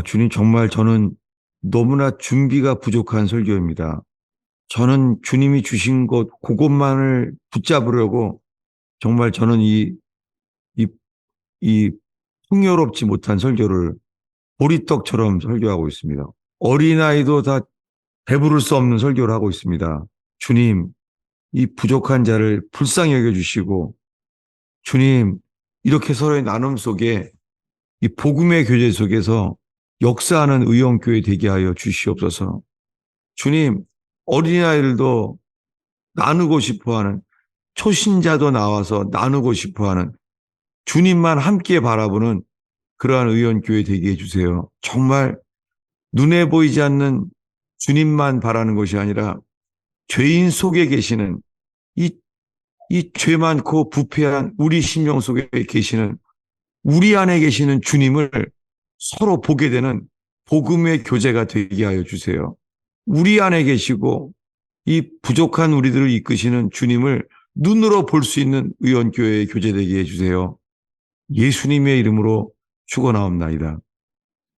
주님 정말 저는 너무나 준비가 부족한 설교입니다. 저는 주님이 주신 것, 그것만을 붙잡으려고 정말 저는 이 풍요롭지 못한 설교를 보리떡처럼 설교하고 있습니다. 어린아이도 다 배부를 수 없는 설교를 하고 있습니다. 주님, 이 부족한 자를 불쌍히 여겨주시고, 주님, 이렇게 서로의 나눔 속에 이 복음의 교제 속에서 역사하는 의원교회 되게 하여 주시옵소서. 주님, 어린아이들도 나누고 싶어하는, 초신자도 나와서 나누고 싶어하는, 주님만 함께 바라보는 그러한 의원교회 되게 해주세요. 정말 눈에 보이지 않는 주님만 바라는 것이 아니라 죄인 속에 계시는 이 죄 많고 부패한 우리 심령 속에 계시는 우리 안에 계시는 주님을 서로 보게 되는 복음의 교제가 되게 하여 주세요. 우리 안에 계시고 이 부족한 우리들을 이끄시는 주님을 눈으로 볼 수 있는 의원교회의 교제되게 해주세요. 예수님의 이름으로 축원하옵나이다.